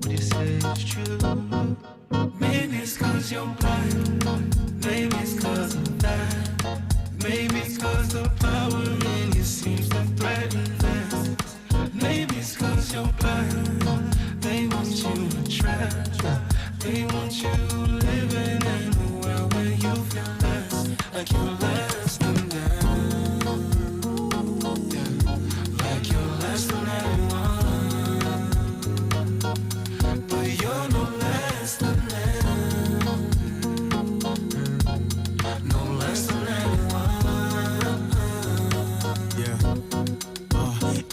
What you say is true. Maybe it's cause you're blind. Maybe it's cause of that. Maybe it's cause the power in you seems to threaten them. Maybe it's cause you're blind. They want you trapped. They want you living in a world where you feel less, like you're less than them. Yeah. Like you're less than anyone. But you're no less than them. No less than anyone. Yeah.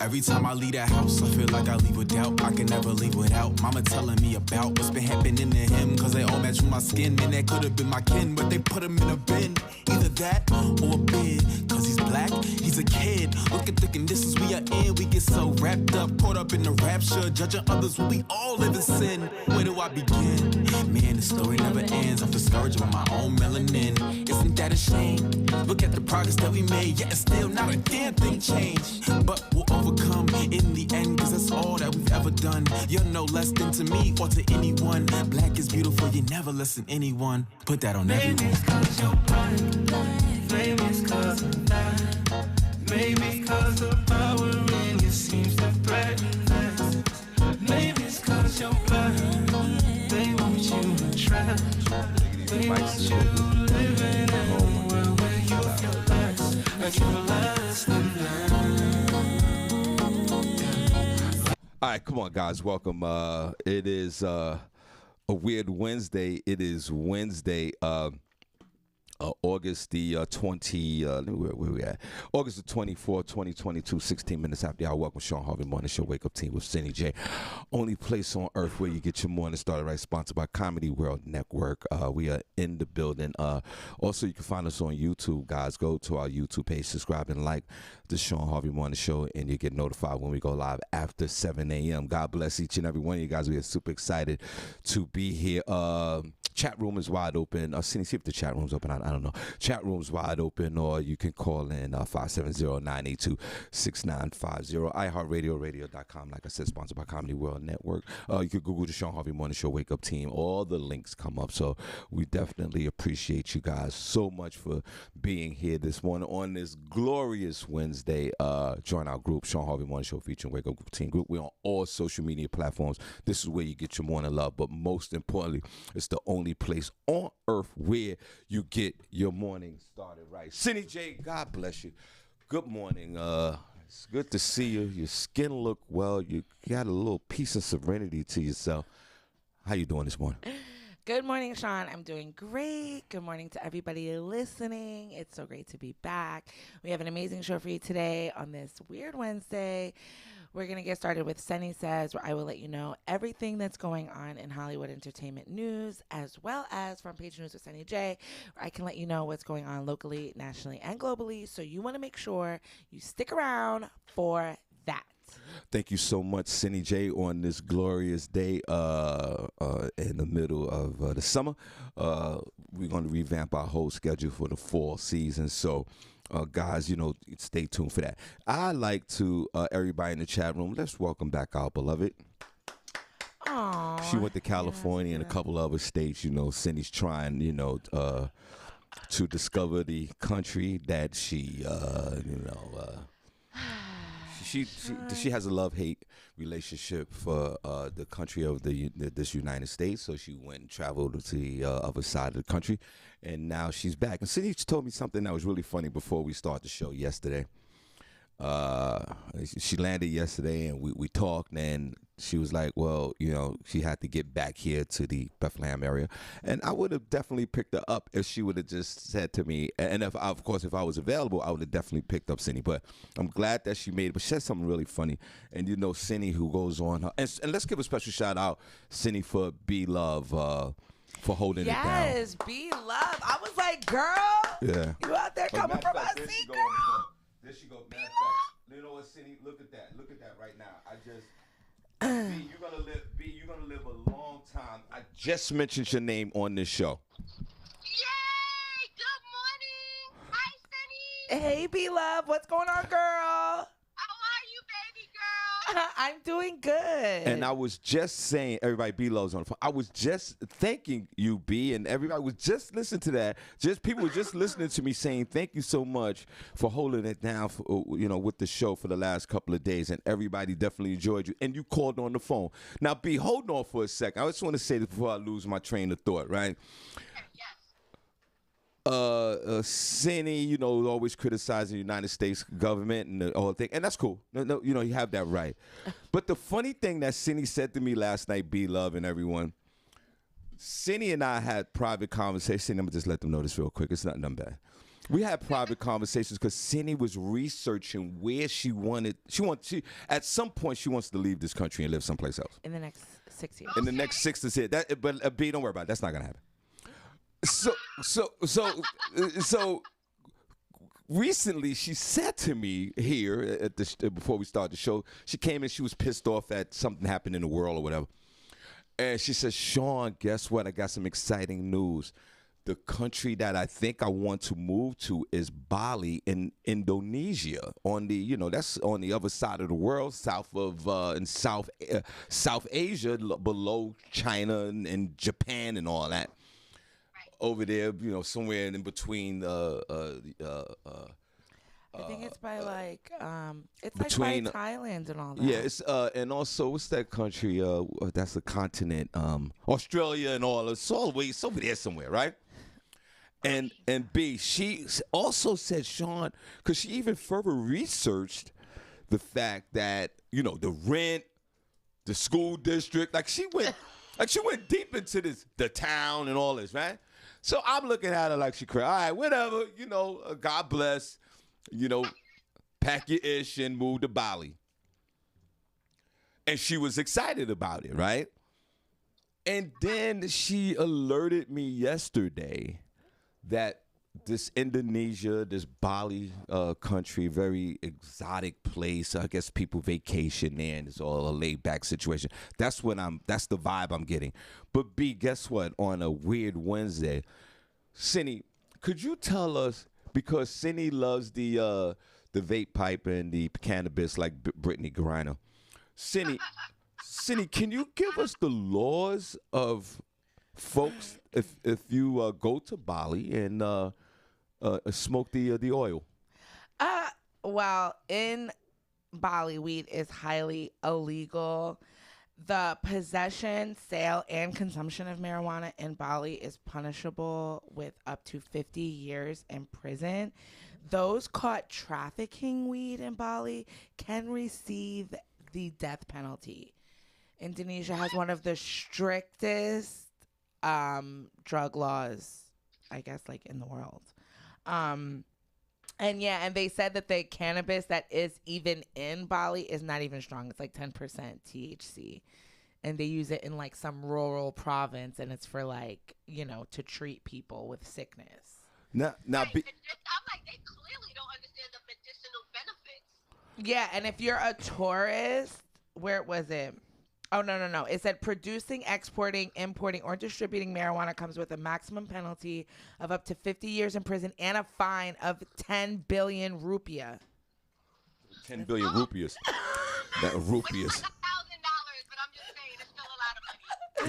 Every time I leave that house, I feel like I leave with doubt. I can never leave without mama telling me about what's been happening to him. Cause they all match with my skin. Man, that could have been my kin, but they put him in a bin. Either that or a bid. Cause he's black, he's a kid. Look at the conditions we are in. We get so wrapped up, caught up in the rapture. Judging others when we all live in sin. Where do I begin? Man, the story never ends. I'm discouraged with my own melanin. Isn't that a shame? Look at the progress that we made. Yeah, still not a damn thing changed. But we'll overcome in the end, cause that's all that we've ever done. You're no less than to me or to anyone. Black is beautiful, you never listen to anyone. Put that on everyone. Maybe it's cause you're blind. Maybe it's cause of that. Maybe it's cause the power in you seems to threaten them. Maybe it's cause you're blind. They want you trapped. They want you living in a world where you feel less, like you're less than them. All right, come on, guys. Welcome. It is a weird Wednesday. It is Wednesday, August the 20, where we at? August the 24th, 2022, 16 minutes after the hour. Welcome, Shawn Harvey Morning Show, Wake Up Team with Senny J. Only place on earth where you get your morning started right, sponsored by Comedy World Network. We are in the building. Also, you can find us on YouTube, guys. Go to our YouTube page, subscribe and like the Shawn Harvey Morning Show, and you get notified when we go live after 7 a.m. God bless each and every one of you guys. We are super excited to be here. Chat room is wide open. See if the chat room's open. I don't know. Chat room's wide open, or you can call in 570-982-6950. iHeartRadio, radio.com. Like I said, sponsored by Comedy World Network. You can Google the Shawn Harvey Morning Show Wake Up Team. All the links come up. So we definitely appreciate you guys so much for being here this morning on this glorious Wednesday. Join our group, Shawn Harvey Morning Show featuring Wake Up Team Group. We're on all social media platforms. This is where you get your morning love. But most importantly, it's the only place on earth where you get your morning started right. Senny J, God bless you. Good morning. It's good to see you. Your skin look well. You got a little piece of serenity to yourself. How you doing this morning? Good morning, Shawn. I'm doing great. Good morning to everybody listening. It's so great to be back. We have an amazing show for you today on this weird Wednesday. We're going to get started with Senny Says, where I will let you know everything that's going on in Hollywood entertainment news, as well as Front Page News with Senny J, where I can let you know what's going on locally, nationally, and globally. So you want to make sure you stick around for that. Thank you so much, Senny J, on this glorious day in the middle of the summer. We're going to revamp our whole schedule for the fall season. So, guys, stay tuned for that. I like to, everybody in the chat room, let's welcome back our beloved. Aww, she went to California and a couple other states. Senny's trying, to discover the country that she, she has a love-hate relationship for the country of this United States. So she went and traveled to the other side of the country, and now she's back. And Senny told me something that was really funny before we started the show yesterday. She landed yesterday, and we talked, and she was like, well, she had to get back here to the Bethlehem area. And I would have definitely picked her up if she would have just said to me, and if I was available, I would have definitely picked up Senny. But I'm glad that she made it. But she said something really funny. And Senny, who goes on, and let's give a special shout out, Senny, for Be Love, for holding it down. Yes, Be Love. I was like, girl, you out there coming from my seat, girl. There she go. Matter of fact, you know what, Senny? Look at that. Look at that right now. B, you're gonna live a long time. I just mentioned your name on this show. Yay! Good morning. Hi, Senny. Hey, B Love, what's going on, girl? How are you, baby girl? I'm doing good. And I was just saying, everybody, B Love's on the phone. I was just thanking you, B, and everybody was just listening to that. Just people were just listening to me saying thank you so much for holding it down, for, with the show for the last couple of days, and everybody definitely enjoyed you. And you called on the phone. Now, B, hold on for a second. I just want to say this before I lose my train of thought, right? Senny, always criticizing the United States government and the whole thing, and that's cool. No, you have that right. But the funny thing that Senny said to me last night, B Love and everyone, Senny and I had private conversations. I'm gonna just let them know this real quick. It's not nothing bad. We had private conversations because Senny was researching where at some point she wants to leave this country and live someplace else. In the next 6 years. In the next 6 to 6. But B, don't worry about it. That's not gonna happen. So recently she said to me here at before we started the show, she came in, she was pissed off that something happened in the world or whatever. And she said, Shawn, guess what? I got some exciting news. The country that I think I want to move to is Bali in Indonesia, on the that's on the other side of the world, south of in South Asia, below China and Japan and all that. Over there, somewhere in between. I think it's by between, like by Thailand and all that. Yeah, it's and also what's that country? That's a continent. Australia and all. It's always over there somewhere, right? And B, she also said, Shawn, because she even further researched the fact that the rent, the school district, she went deep into the town and all this, right? So I'm looking at her like she cried. All right, whatever, God bless, pack your ish and move to Bali. And she was excited about it, right? And then she alerted me yesterday that this Indonesia, this Bali country, very exotic place. I guess people vacation there, and it's all a laid back situation. That's the vibe I'm getting. But B, guess what? On a weird Wednesday, Senny, could you tell us, because Senny loves the vape pipe and the cannabis like Brittany Griner. Senny, can you give us the laws of folks if you go to Bali and smoke the oil? Well, in Bali, weed is highly illegal. The possession, sale, and consumption of marijuana in Bali is punishable with up to 50 years in prison. Those caught trafficking weed in Bali can receive the death penalty. Indonesia has one of the strictest drug laws, I guess, in the world. And they said that the cannabis that is even in Bali is not even strong. It's like 10% THC. And they use it in some rural province, and it's for to treat people with sickness. Now, I'm like, they clearly don't understand the medicinal benefits. Yeah, and if you're a tourist, where was it? Oh, no. It said producing, exporting, importing, or distributing marijuana comes with a maximum penalty of up to 50 years in prison and a fine of 10 billion rupiah. 10 billion rupiahs. That rupiahs. $1,000, but I'm just saying it's still a lot of money.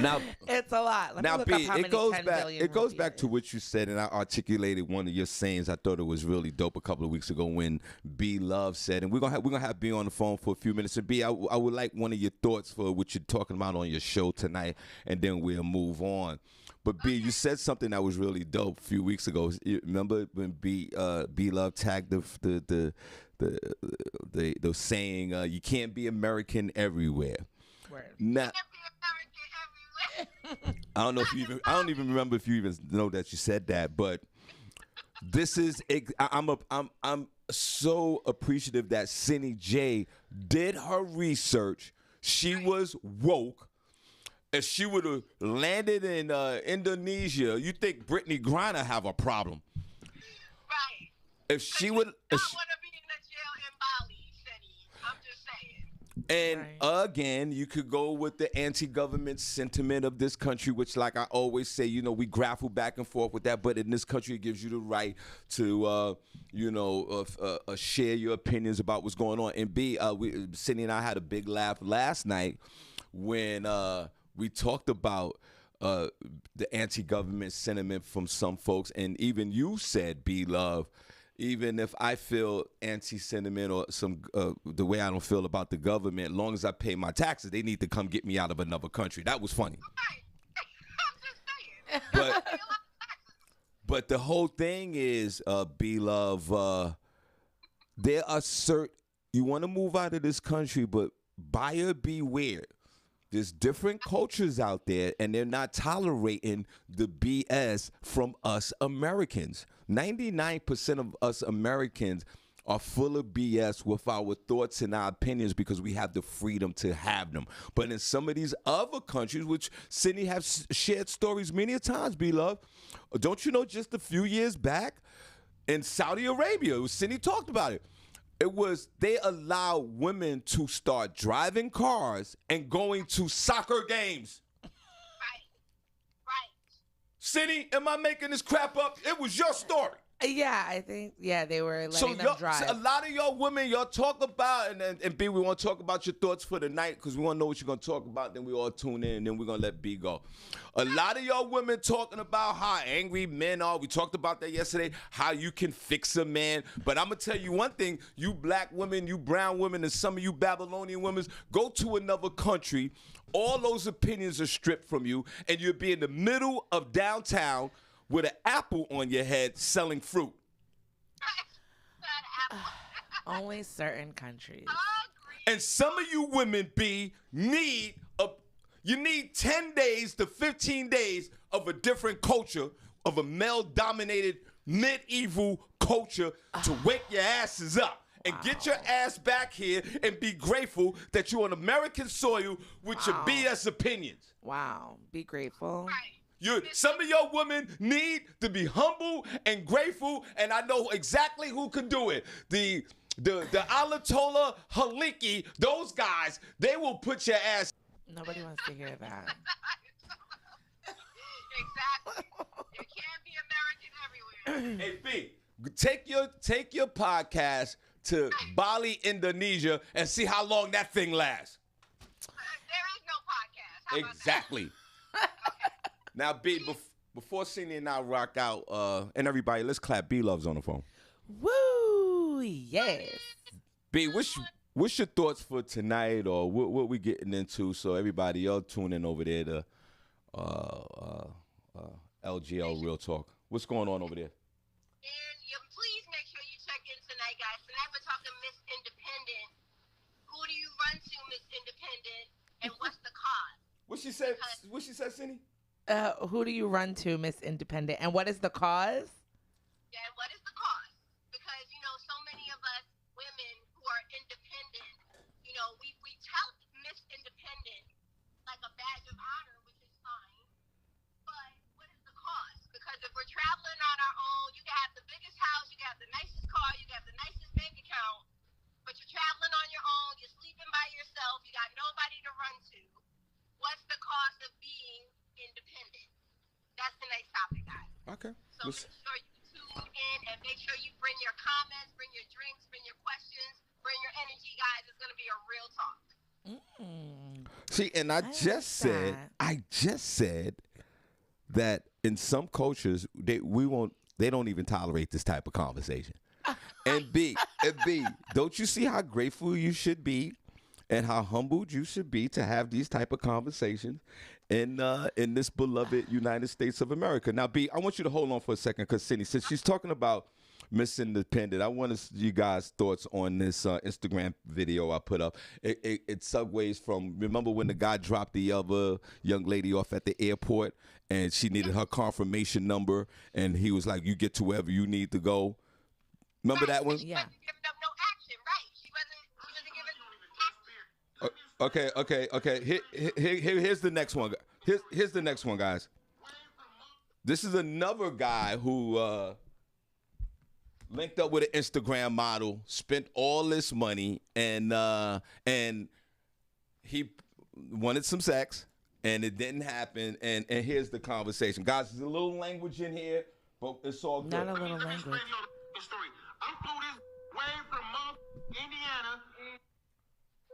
Now, it's a lot. Let me look B, up how many 10 billion it goes rupiah back to is. what you said, and I articulated one of your sayings. I thought it was really dope a couple of weeks ago when B Love said, and we're gonna have B on the phone for a few minutes. And B, I would like one of your thoughts for what you're talking about on your show tonight, and then we'll move on. But B, you said something that was really dope a few weeks ago. You remember when B Love tagged the saying, "You can't be American everywhere." Word. Now, I don't even remember if you even know that you said that, but this is I'm so appreciative that Senny J did her research. She was woke. If she would have landed in Indonesia, you think Brittany Griner have a problem? Right. If she would, I want to be in a jail in Bali, Senny. I'm just saying. And Right. again, you could go with the anti-government sentiment of this country, which, like I always say, we grapple back and forth with that. But in this country, it gives you the right to, share your opinions about what's going on. And Senny and I had a big laugh last night when we talked about the anti-government sentiment from some folks, and even you said, B Love, even if I feel anti-sentiment or the way I don't feel about the government, as long as I pay my taxes, they need to come get me out of another country. That was funny. Right. I'm just saying. But Pay a lot of taxes. but the whole thing is, B Love, there are you want to move out of this country, but buyer beware. There's different cultures out there, and they're not tolerating the BS from us Americans. 99% of us Americans are full of BS with our thoughts and our opinions because we have the freedom to have them. But in some of these other countries, which Sydney have shared stories many a times, B-Love, don't you know just a few years back in Saudi Arabia, Sydney talked about it. It was they allow women to start driving cars and going to soccer games. Right. Right. Sydney, am I making this crap up? It was your story. Yeah, I think they were letting them drive. So a lot of y'all women, y'all talk about, and B, we want to talk about your thoughts for the night because we want to know what you're going to talk about. Then we all tune in, and then we're going to let B go. A lot of y'all women talking about how angry men are. We talked about that yesterday, how you can fix a man. But I'm going to tell you one thing, you black women, you brown women, and some of you Babylonian women, go to another country. All those opinions are stripped from you, and you'll be in the middle of downtown with an apple on your head selling fruit. That apple. Only certain countries. Agreed. And some of you women, need 10 days to 15 days of a different culture, of a male-dominated medieval culture to wake your asses up. And get your ass back here and be grateful that you're on American soil with your BS opinions. Wow. Be grateful. Right. Some of your women need to be humble and grateful, and I know exactly who can do it. The Alatola Haliki, those guys, they will put your ass. Nobody wants to hear that. Exactly. You can't be American everywhere. Hey B, take your podcast to Bali, Indonesia, and see how long that thing lasts. There is no podcast. How about Exactly. Now, B, before Senny and I rock out, and everybody, let's clap. B Love's on the phone. Woo! Yes. B, what's your thoughts for tonight, or what we getting into? So everybody, y'all tune in over there to LGL Real Talk. What's going on over there? And please make sure you check in tonight, guys. Tonight we're talking Miss Independent. Who do you run to, Miss Independent, and what's the cause? What she said, Senny? Who do you run to, Miss Independent? And what is the cause? Yeah, and what is the cause? Because, so many of us women who are independent, we tout Miss Independent like a badge of honor, which is fine. But what is the cause? Because if we're traveling on our own, you can have the biggest house, you can have the nicest car, you can have the nicest bank account, but you're traveling on your own, you're sleeping by yourself, you got nobody to run to. What's the cost of being independent? That's the next topic, guys. Okay. So make sure you tune in and make sure you bring your comments, bring your drinks, bring your questions, bring your energy, guys. It's going to be a real talk. See, and I just said that in some cultures they don't even tolerate this type of conversation. And B, don't you see how grateful you should be and how humbled you should be to have these type of conversations in this beloved United States of America? Now, B, I want you to hold on for a second, because Sydney, since she's talking about Miss Independent, I want you guys' thoughts on this Instagram video I put up. It segues from, remember when the guy dropped the other young lady off at the airport and she needed her confirmation number, and he was like, you get to wherever you need to go. Remember that one? Yeah. She wasn't giving up no action, right? She wasn't giving Okay. Here's the next one. Here's the next one, guys. This is another guy who linked up with an Instagram model, spent all this money, and he wanted some sex, and it didn't happen. And here's the conversation, guys. There's a little language in here, but it's all good. Not a little Let me language. explain to you the story. I flew this way from Indiana.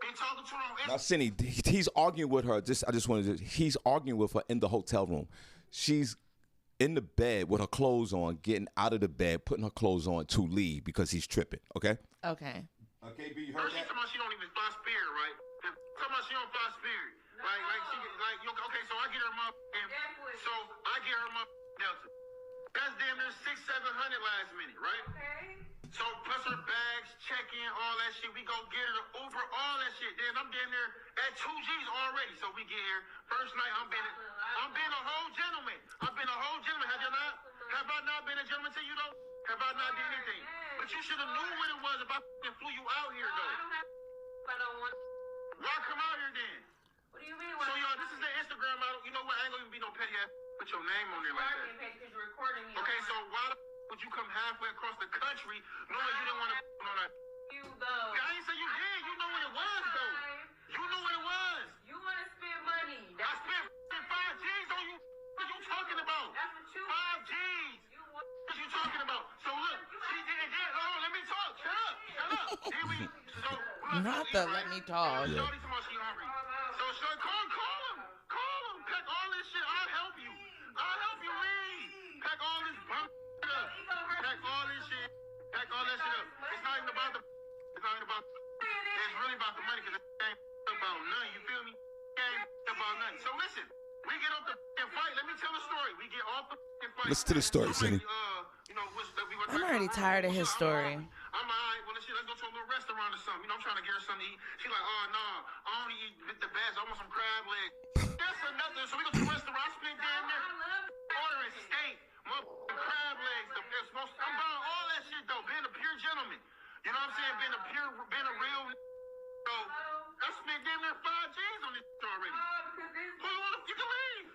Been talking to her. Now, Senny, he's arguing with her. He's arguing with her in the hotel room. She's in the bed with her clothes on, getting out of the bed, putting her clothes on to leave because he's tripping. Okay. Okay. Okay, B, you heard First, she that? talking about she don't even fly Spirit, right? Talking about she don't fly Spirit. Okay, so I get her so I get her Delta. That's damn near 600-700 last minute, right? Okay. So plus her bags, check-in, all that shit. We go get her the Uber, all that shit. Then I'm damn near at 2 G's already. So we get here. First night, I'm being a whole gentleman. I've been a whole gentleman. Have you not? Have I not been a gentleman to you though? Have I not done anything? But you should have knew what it was if I flew you out here though. I don't want. Why come out here then? What do you mean? So y'all, this is the Instagram model. You know what? I ain't gonna even be no petty ass. Put your name on there like that. Okay, so why the would you come halfway across the country knowing you didn't want to on that? You though. I ain't say you did. You know what it was though. You know what it was. You want to spend money. I spent 5 G's on you. What are you talking about? That's what you 5 G's. What are you talking about? So look, she did. Oh, let me talk. Shut up. Here we. Not the let me talk. Yeah. Shorty talking about she hungry. So call him. Pack all this shit. I'll help you. Leave. Pack all this bunk up. Pack all this shit. Pack all that shit up. It's not even about the. It's not even about. It's really about the money because it ain't about nothing. You feel me? It ain't about nothing. So listen, we get off the fight. Let me tell a story. We get off the fight. Listen to the story, Senny. I'm already tired of his story. I'm alright. Well, let's go to a little restaurant or something. You know, I'm trying to get her something to eat. She's like, oh no, I only eat the best. I want some crab legs. That's another. So we go to the restaurant. I spent damn near ordering steak, crab legs. I'm buying all that shit though. Being a pure gentleman. You know what I'm saying? Being a real. So I spent damn near 5 G's on this already. You can leave.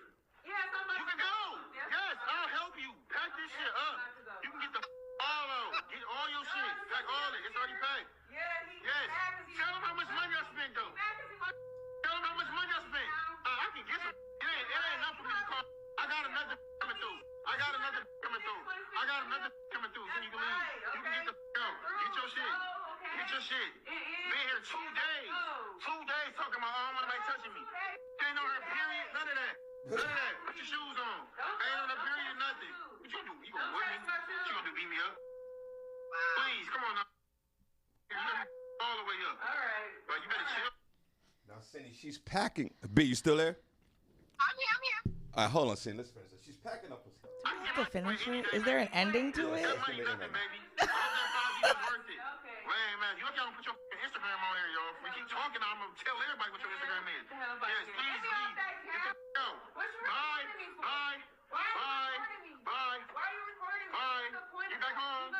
Yes, you can go. Yes, I'll help you. Pack this shit up. You can get the all out. Get all your shit. Pack all it. It's already packed. Yes. Tell them how much money I spent though. Tell them how much money I spent. I can get some. It ain't enough for me to call. I got another coming through. I got another coming through. Then you can leave. You can get the out. Get your shit. Get your shit. Been here 2 days. 2 days talking about, oh, I don't want nobody touching me. Ain't on her period. None of that. Put your shoes on. Ain't on her period. Nothing. What you gonna do? You gonna whip me? What you gonna do? Beat me up? Please, come on now. All the way up. All right. But you better chill. Now, Senny, she's packing. B, you still there? I'm here. All right, hold on, Senny. Let's finish this. She's packing up her stuff. Do we have to finish it? Is there an ending to it? That money nothing, baby. All that 5 G's worth it. Wait, man. You don't put your Instagram on here, y'all. If we keep talking, I'm gonna tell everybody what your Instagram is. Yes, please leave. Get the out. Bye. Why are you recording me? You back home.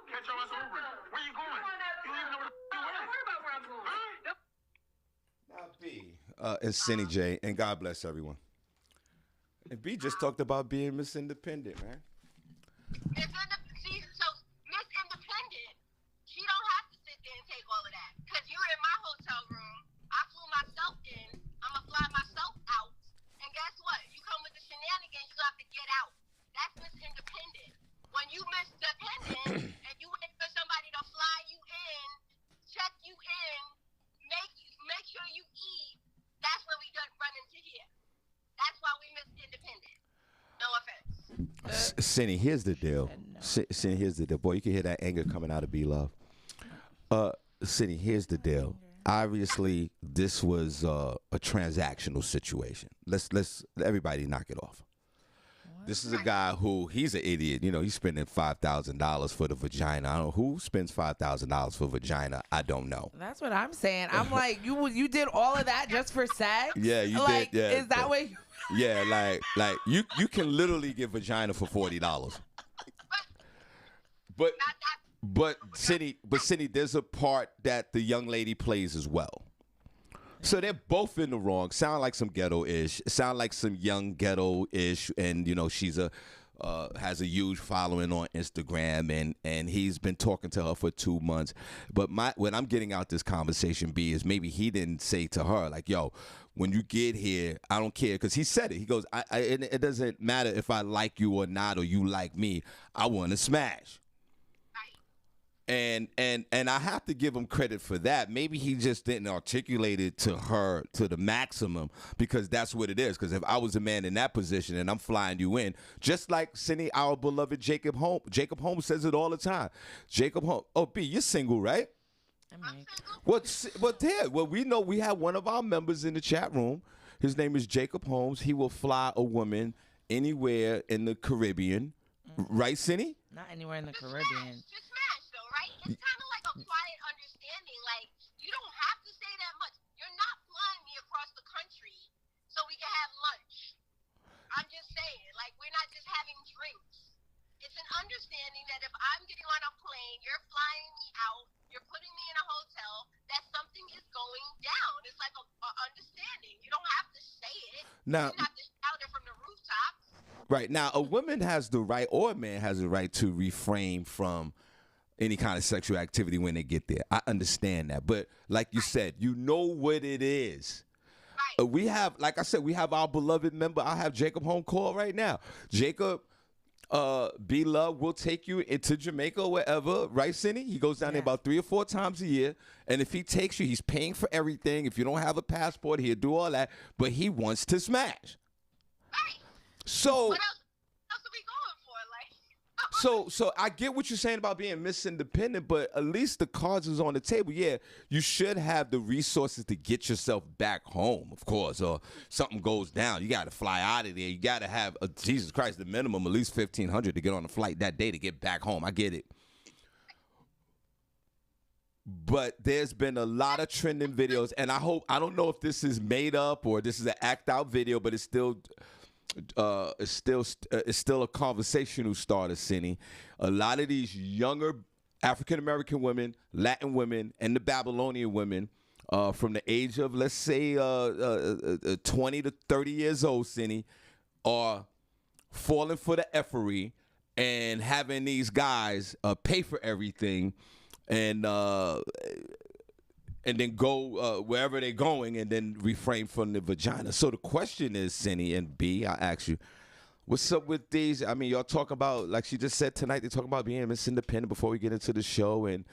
Catch your ass over. Where you going? You don't even know where you went. Don't worry about where I'm going. Now, B, and Senny J, and God bless everyone. And B just talked about being Miss Independent, man. So Miss Independent, she don't have to sit there and take all of that. Because you're in my hotel room. I flew myself in. I'm going to fly myself out. And guess what? You come with the shenanigans, you have to get out. That's Miss Independent. When you Miss Dependent and you wait for somebody to fly you in, check you in, make sure you eat, that's when we run into here. That's why we Miss Independent. No offense. Senny, here's the deal. Senny, here's the deal. Boy, you can hear that anger coming out of B-Love. Senny, here's the deal. Obviously, this was a transactional situation. Let's everybody knock it off. This is a guy who, he's an idiot. You know, he's spending $5,000 for the vagina. I don't know who spends $5,000 for vagina. I don't know. That's what I'm saying. I'm like, you did all of that just for sex? Yeah, you did. Yeah, is that what you... Yeah, like you can literally get vagina for $40. But Senny, there's a part that the young lady plays as well. So they're both in the wrong. Sound like some ghetto-ish. Sound like some young ghetto-ish. And, you know, she's a has a huge following on Instagram, and he's been talking to her for 2 months. But what I'm getting out this conversation, B, is maybe he didn't say to her, like, yo, when you get here, I don't care. Because he said it. He goes, it doesn't matter if I like you or not, or you like me. I want to smash. And I have to give him credit for that. Maybe he just didn't articulate it to her to the maximum, because that's what it is. Because if I was a man in that position and I'm flying you in, just like Senny, our beloved Jacob Holmes says it all the time. Jacob Holmes. Oh, B, you're single, right? Well, we know we have one of our members in the chat room. His name is Jacob Holmes. He will fly a woman anywhere in the Caribbean. Right, Senny? Not anywhere in the Caribbean. Just smash, though, right? It's kind of like a quiet understanding. Like, you don't have to say that much. You're not flying me across the country so we can have lunch. I'm just saying, like, we're not just having drinks. It's an understanding that if I'm getting on a plane, you're flying me out, you're putting me in a hotel, that something is going down. It's like a understanding. You don't have to say it. Now, you don't have to shout it from the rooftops. Right. Now, a woman has the right, or a man has the right, to refrain from any kind of sexual activity when they get there. I understand that. But like you said, you know what it is. Right. We have, like I said, we have our beloved member. I have Jacob home call right now. Jacob, B-Love will take you into Jamaica or wherever, right, Senny? He goes down there about 3 or 4 times a year. And if he takes you, he's paying for everything. If you don't have a passport, he'll do all that. But he wants to smash. Right. So What else are we going for? Like, so I get what you're saying about being Miss-Independent, but at least the cards is on the table. Yeah, you should have the resources to get yourself back home, of course, or something goes down. You got to fly out of there. You got to have, Jesus Christ, the minimum, at least $1,500 to get on a flight that day to get back home. I get it. But there's been a lot of trending videos, and I don't know if this is made up or this is an act-out video, but it's still a conversational starter, Senny. A lot of these younger African American women, Latin women, and the Babylonian women, from the age of, let's say, 20 to 30 years old, Senny, are falling for the effery and having these guys pay for everything, and then go wherever they're going, and then refrain from the vagina. So the question is, Senny and B, I ask you, what's up with these? I mean, y'all talk about, like she just said tonight, they talk about being Miss Independent before we get into the show, and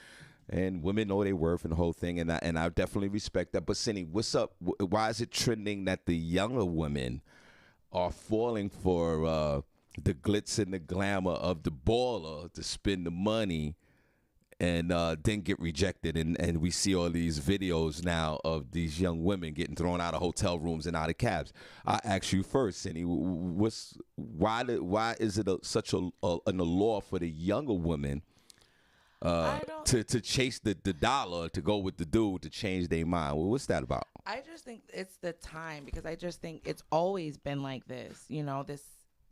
women know their worth and the whole thing, and I definitely respect that. But Senny, what's up? Why is it trending that the younger women are falling for the glitz and the glamour of the baller to spend the money, and then get rejected, and we see all these videos now of these young women getting thrown out of hotel rooms and out of cabs? I ask you first, Senny, why is it such an allure for the younger women to chase the dollar, to go with the dude, to change their mind? Well, what's that about? I just think it's the time, because I just think it's always been like this. You know,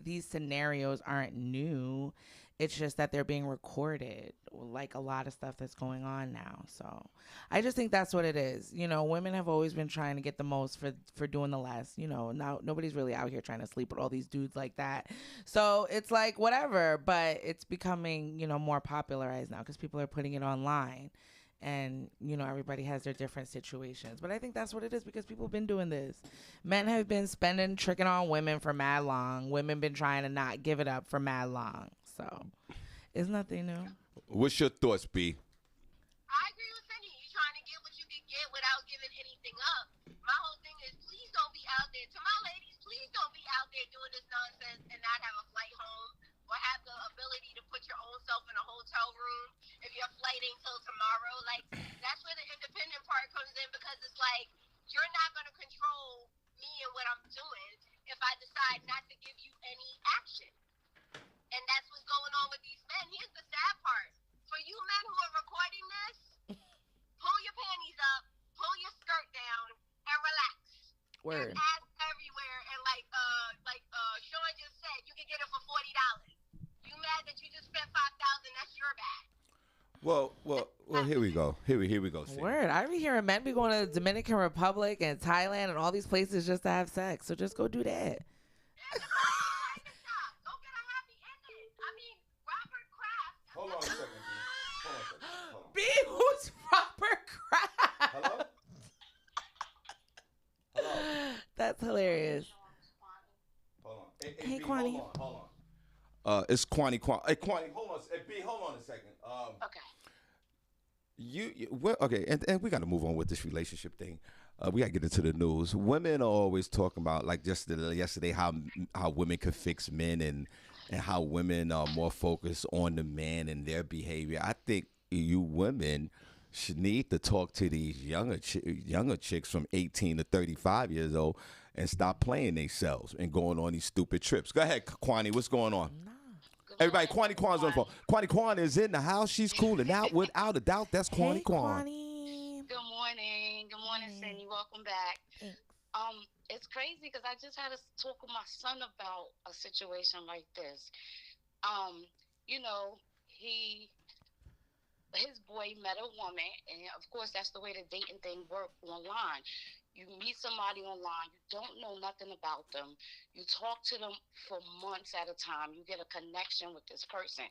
these scenarios aren't new. It's just that they're being recorded, like a lot of stuff that's going on now. So I just think that's what it is. You know, women have always been trying to get the most for doing the less. You know, now nobody's really out here trying to sleep with all these dudes like that. So it's like whatever, but it's becoming, you know, more popularized now because people are putting it online. And, you know, everybody has their different situations. But I think that's what it is, because people have been doing this. Men have been tricking on women for mad long. Women been trying to not give it up for mad long. So it's nothing new. What's your thoughts, B? I agree with Senny. You're trying to get what you can get without giving anything up. My whole thing is, please don't be out there. To my ladies, please don't be out there doing this nonsense and not have a flight home, or have the ability to put your own self in a hotel room if you're flighting till tomorrow. Like, that's where the independent part comes in, because it's like, you're not going to control me and what I'm doing if I decide not to give you any action. And that's what's going on with these men. Here's the sad part. For you men who are recording this, pull your panties up, pull your skirt down, and relax. Word. There's ass everywhere, and like Shawn just said, you can get it for $40. You mad that you just spent $5,000? That's your bad. Well, here we go. Here we go. Senny. Word. I be hearing men be going to the Dominican Republic and Thailand and all these places just to have sex. So just go do that. Go get a happy ending. was proper crap. Hello? Hello? That's hilarious. Hold on. Hey, Kwani. Hold on. It's Kwani. Hey, Kwani, hold on. Hey, B, hold on a second. Okay. Okay, and we got to move on with this relationship thing. We got to get into the news. Women are always talking about, like just yesterday, how women could fix men and how women are more focused on the man and their behavior. I think you women should need to talk to these younger chicks from 18 to 35 years old and stop playing themselves and going on these stupid trips. Go ahead, Kwani. What's going on? Everybody, Kwani Kwan's on the phone. Kwani Kwan is in the house. She's cooling out without a doubt. That's Kwani Hey, Kwan. Kwani. Good morning. Good morning, Senny. Welcome back. Thanks. It's crazy because I just had to talk with my son about a situation like this. You know, his boy met a woman, and of course that's the way the dating thing works online. You meet somebody online, you don't know nothing about them, you talk to them for months at a time, you get a connection with this person.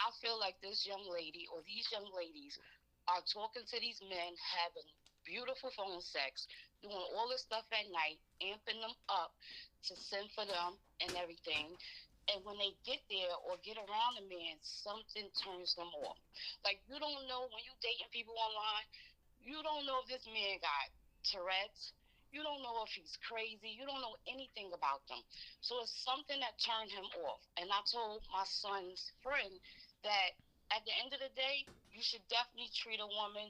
I feel like this young lady or these young ladies are talking to these men, having beautiful phone sex, doing all this stuff at night, amping them up to send for them and everything. And when they get there or get around a man, something turns them off. Like, you don't know when you dating people online, you don't know if this man got Tourette's. You don't know if he's crazy. You don't know anything about them. So it's something that turned him off. And I told my son's friend that at the end of the day, you should definitely treat a woman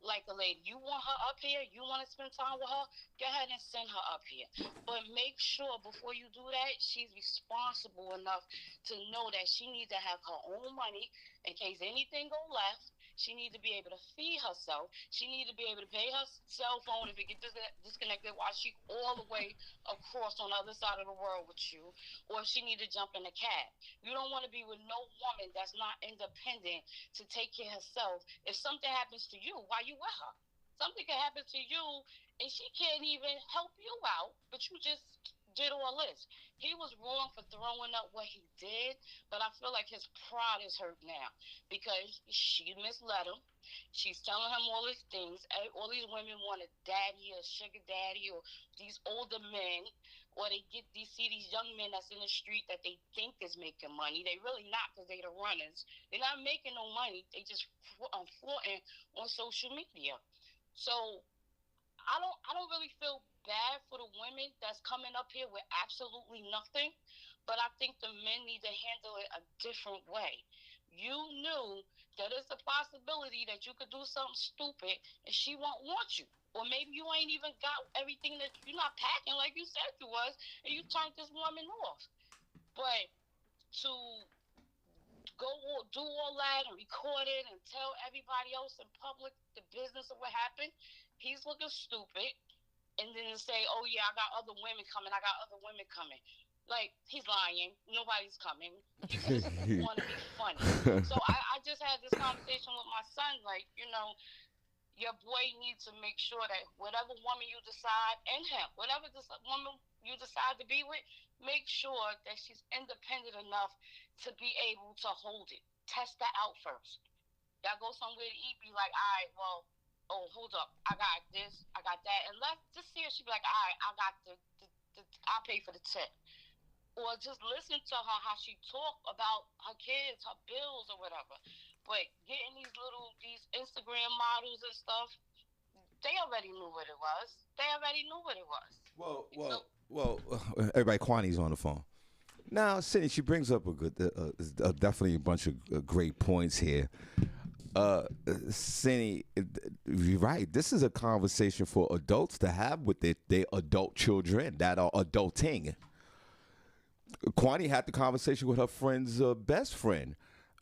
like a lady. You want her up here, you want to spend time with her, go ahead and send her up here. But make sure before you do that, she's responsible enough to know that she needs to have her own money in case anything go left. She needs to be able to feed herself. She needs to be able to pay her cell phone if it gets disconnected while she all the way across on the other side of the world with you, or if she needs to jump in a cab. You don't want to be with no woman that's not independent to take care of herself. If something happens to you, why you with her? Something can happen to you and she can't even help you out, but you just did all this. He was wrong for throwing up what he did, but I feel like his pride is hurt now because she misled him. She's telling him all these things. All these women want a daddy, a sugar daddy, or these older men, or they see these young men that's in the street that they think is making money. They really not, because they the runners. They're not making no money. They just flaunting on social media. So I don't really feel bad for the women that's coming up here with absolutely nothing, but I think the men need to handle it a different way. You knew that it's a possibility that you could do something stupid and she won't want you. Or maybe you ain't even got everything, that you're not packing like you said you was, and you turned this woman off. But to go do all that and record it and tell everybody else in public the business of what happened, he's looking stupid. And then say, oh yeah, I got other women coming. Like, he's lying. Nobody's coming. He just want to be funny. So I just had this conversation with my son. Like, your boy needs to make sure that whatever woman you decide, and him, whatever woman you decide to be with, make sure that she's independent enough to be able to hold it. Test that out first. Y'all go somewhere to eat, be like, all right, well, oh, hold up, I got this, I got that, and let's just see if she be like, all right, I got I'll pay for the tip. Or just listen to her, how she talk about her kids, her bills, or whatever. But getting these Instagram models and stuff, they already knew what it was. Well, everybody, Kwani's on the phone. Now, Senny, she brings up definitely a bunch of great points here. Senny, you're right. This is a conversation for adults to have with their adult children that are adulting. Kwani had the conversation with her friend's best friend.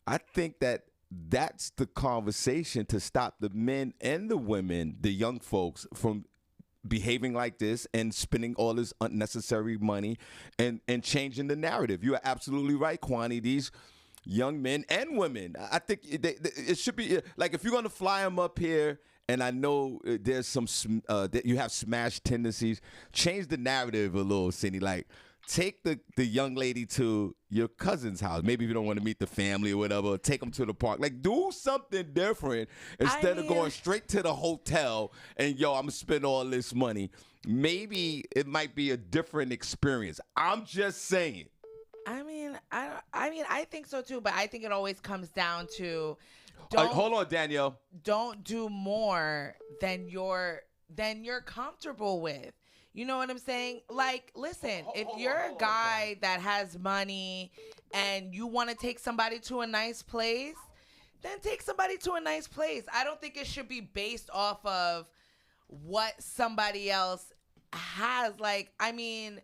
I think that's the conversation to stop the men and the women, the young folks, from behaving like this and spending all this unnecessary money and changing the narrative. You are absolutely right, Kwani. These young men and women, I think it should be like, if you're going to fly them up here, and I know there's some that you have smash tendencies, change the narrative a little, Cindy. Like, take the young lady to your cousin's house. Maybe if you don't want to meet the family or whatever, take them to the park. Like, do something different instead of going straight to the hotel and, yo, I'm going to spend all this money. Maybe it might be a different experience. I'm just saying. I think so too, but I think it always comes down to Hold on, Danielle. Don't do more than you're comfortable with. You know what I'm saying? Like, listen, if you're a guy that has money and you want to take somebody to a nice place, then take somebody to a nice place. I don't think it should be based off of what somebody else has. Like, I mean,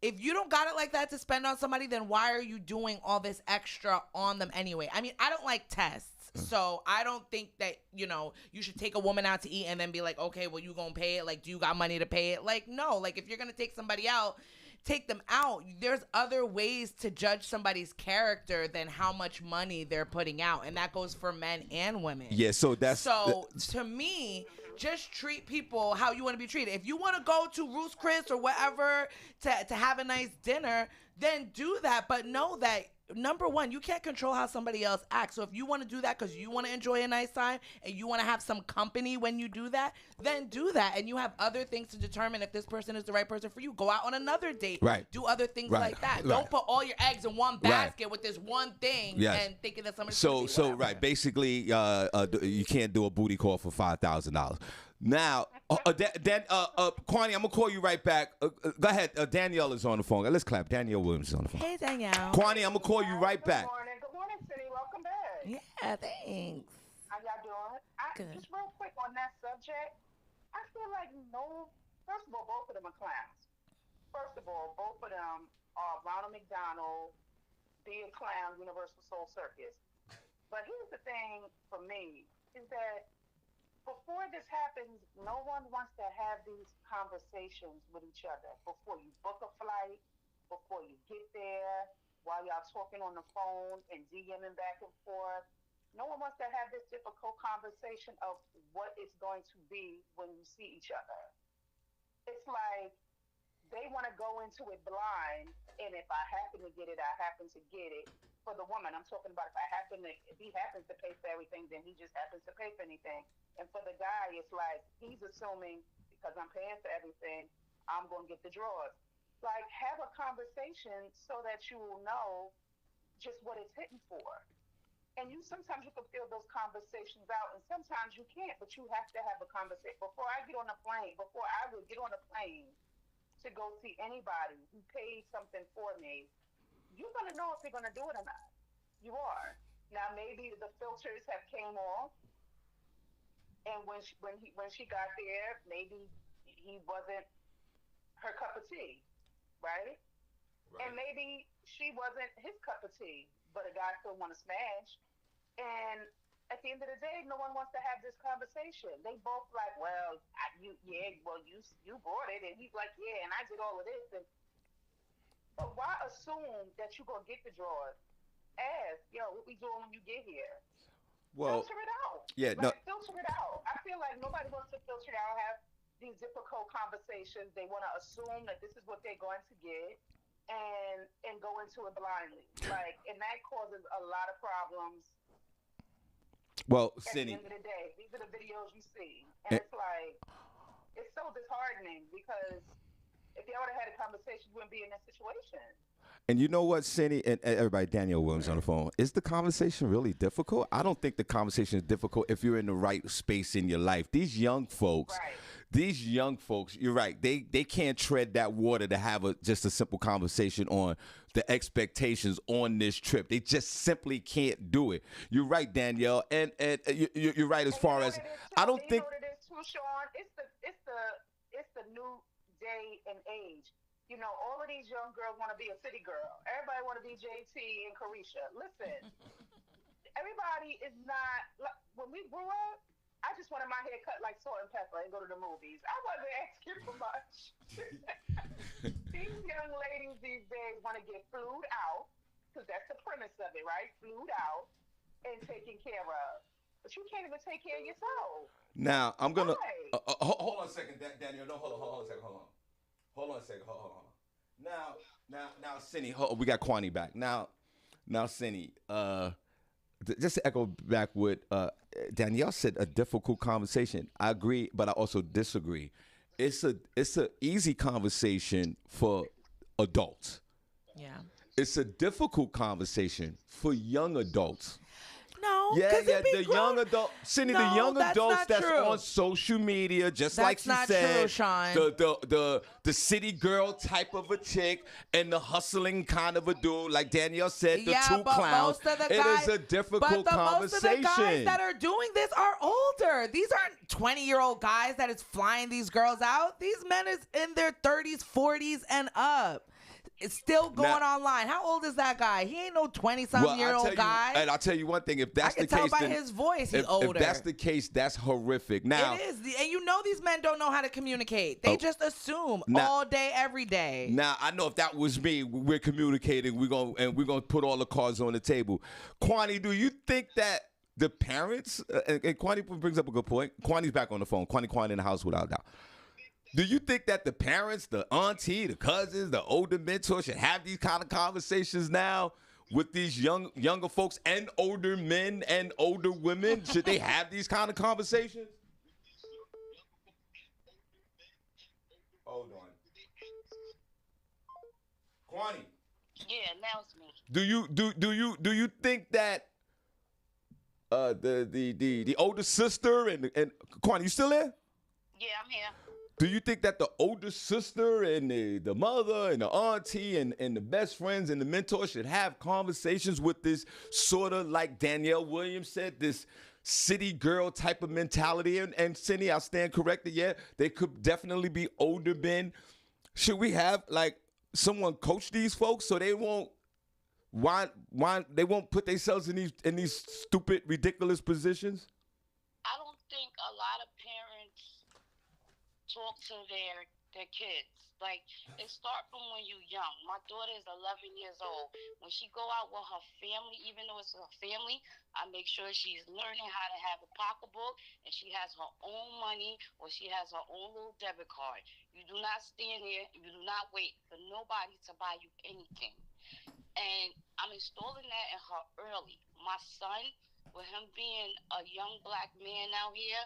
if you don't got it like that to spend on somebody, then why are you doing all this extra on them anyway? I mean, I don't like tests. So I don't think that, you know, you should take a woman out to eat and then be like, okay, well, you gonna pay it? Like, do you got money to pay it? Like, no. Like, if you're gonna take somebody out, take them out. There's other ways to judge somebody's character than how much money they're putting out. And that goes for men and women. Yeah, so to me, just treat people how you want to be treated. If you want to go to Ruth's Chris or whatever to have a nice dinner, then do that. But know that, number one, you can't control how somebody else acts. So if you want to do that because you want to enjoy a nice time and you want to have some company when you do that, then do that. And you have other things to determine if this person is the right person for you. Go out on another date. Right. Do other things Right. like that. Right. Don't put all your eggs in one basket with this one thing and thinking that somebody's gonna see whatever. Right. Basically, you can't do a booty call for $5,000. Now, Kwani, I'm gonna call you right back. Go ahead. Danielle is on the phone. Let's clap. Danielle Williams is on the phone. Hey, Danielle. Kwani, I'm gonna call you right back. Good morning, Senny. Welcome back. Yeah, thanks. How y'all doing? Good. Just real quick on that subject, I feel like first of all, both of them are clowns. First of all, both of them are Ronald McDonald, being clown, Universal Soul Circus. But here's the thing for me, is that before this happens, no one wants to have these conversations with each other. Before you book a flight, before you get there, while y'all talking on the phone and DMing back and forth. No one wants to have this difficult conversation of what it's going to be when you see each other. It's like they want to go into it blind, and if I happen to get it, I happen to get it. For the woman, I'm talking about if he happens to pay for everything, then he just happens to pay for anything. And for the guy, it's like he's assuming because I'm paying for everything, I'm going to get the drawers. Like, have a conversation so that you will know just what it's hitting for. And sometimes you can feel those conversations out, and sometimes you can't, but you have to have a conversation. Before I would get on a plane to go see anybody who paid something for me, you're going to know if you're going to do it or not. You are. Now, maybe the filters have came off, and when she got there, maybe he wasn't her cup of tea, right? And maybe she wasn't his cup of tea, but a guy still want to smash. And at the end of the day, no one wants to have this conversation. They both like, well, you bought it, and he's like, yeah, and I did all of this. But why assume that you're going to get the drawers? Ask, yo, what we doing when you get here? Well, filter it out. Yeah, filter it out. I feel like nobody wants to filter it out, have these difficult conversations. They want to assume that this is what they're going to get and go into it blindly. And that causes a lot of problems. Well, at Senny, the end of the day, these are the videos you see. And it's like, it's so disheartening because if y'all would have had a conversation, you wouldn't be in this situation. and you know what, Senny, and everybody, Danielle Williams on the phone. Is the conversation really difficult? I don't think the conversation is difficult if you're in the right space in your life. These young folks, you're right. They can't tread that water to have just a simple conversation on the expectations on this trip. They just simply can't do it. You're right, Danielle, and you're right as far as I don't think. You know what it is too, Shawn? It's the new day and age. You know, all of these young girls want to be a city girl. Everybody want to be JT and Carisha. Listen, everybody is not. When we grew up, I just wanted my hair cut like salt and pepper and go to the movies. I wasn't asking for much. These young ladies these days want to get flued out, because that's the premise of it, right? Flued out and taken care of. But you can't even take care of yourself. Now, I'm going to... hold on a second, Daniel. No, hold on a second. Hold on a second. Now, Senny, we got Kwani back. Now, Senny, just to echo back what Danielle said, a difficult conversation. I agree, but I also disagree. It's a easy conversation for adults. Yeah. It's a difficult conversation for young adults. No, Yeah, because yeah, it be the grown. young adult, Cindy, the No, young that's adults not that's true. on social media, just like That's she not said, true, Shawn. the city girl type of a chick and the hustling kind of a dude, like Danielle said, the Yeah, two but clowns. most of the It guys, is a difficult but most of the guys conversation. that are doing this are older. These aren't 20-year-old guys that is flying these girls out. These men is in their 30s, 40s, and up. It's still going Now- online. How old is that guy? He ain't no Well, 20-some-year-old guy. and I'll tell you one thing: if I that's can the tell case, by then his voice he's if older. that's the case, that's horrific. Now, It is. And you know these men don't know how to communicate. They just assume Now- all day, every day. Now I know if that was me, we're communicating. We're gonna put all the cards on the table. Kwani, do you think that the parents and Kwani brings up a good point? Kwani's back on the phone. Kwani in the house without doubt. Do you think that the parents, the auntie, the cousins, the older mentors should have these kind of conversations now with these younger folks and older men and older women? Should they have these kind of conversations? Hold on, Kwani. Yeah, now it's me. Do you think that the older sister and Kwani, you still there? Yeah, I'm here. Do you think that the older sister and the mother and the auntie and the best friends and the mentor should have conversations with this sort of, like Danielle Williams said, this city girl type of mentality? And Cindy, I stand corrected. Yeah, they could definitely be older men. Should we have like someone coach these folks so they won't they won't put themselves in these stupid, ridiculous positions? I don't think a lot of parents talk to their kids. Like, it start from when you're young. My daughter is 11 years old. When she go out with her family, even though it's her family, I make sure she's learning how to have a pocketbook and she has her own money or she has her own little debit card. You do not stand there. You do not wait for nobody to buy you anything. And I'm installing that in her early. My son, with him being a young black man out here,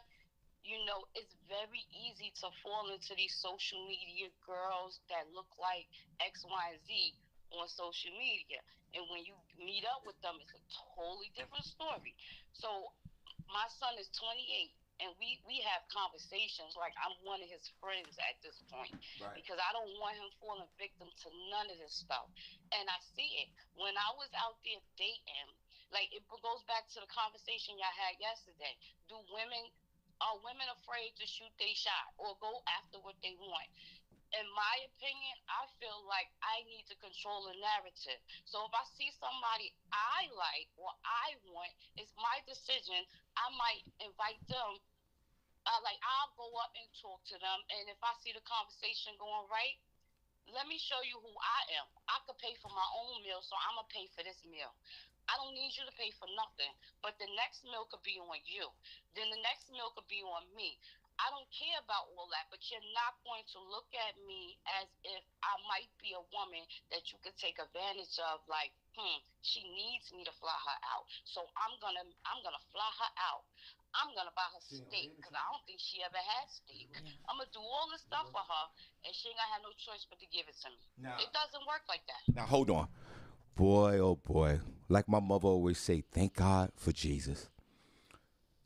it's very easy to fall into these social media girls that look like X, Y, and Z on social media. And when you meet up with them, it's a totally different story. So my son is 28, and we have conversations like I'm one of his friends at this point. Right. Because I don't want him falling victim to none of this stuff. And I see it. When I was out there dating, like, it goes back to the conversation y'all had yesterday. Are women afraid to shoot their shot or go after what they want? In my opinion, I feel like I need to control the narrative. So if I see somebody I like or I want, it's my decision. I might invite them. I'll go up and talk to them. And if I see the conversation going right, let me show you who I am. I could pay for my own meal, so I'm going to pay for this meal. I don't need you to pay for nothing. But the next meal could be on you. Then the next meal could be on me. I don't care about all that, but you're not going to look at me as if I might be a woman that you could take advantage of, like, she needs me to fly her out. So I'm gonna fly her out. I'm gonna buy her steak because I don't think she ever had steak. I'm gonna do all this stuff for her, and she ain't gonna have no choice but to give it to me. It doesn't work like that. Now hold on. Boy, oh boy. Like my mother always say, thank God for Jesus.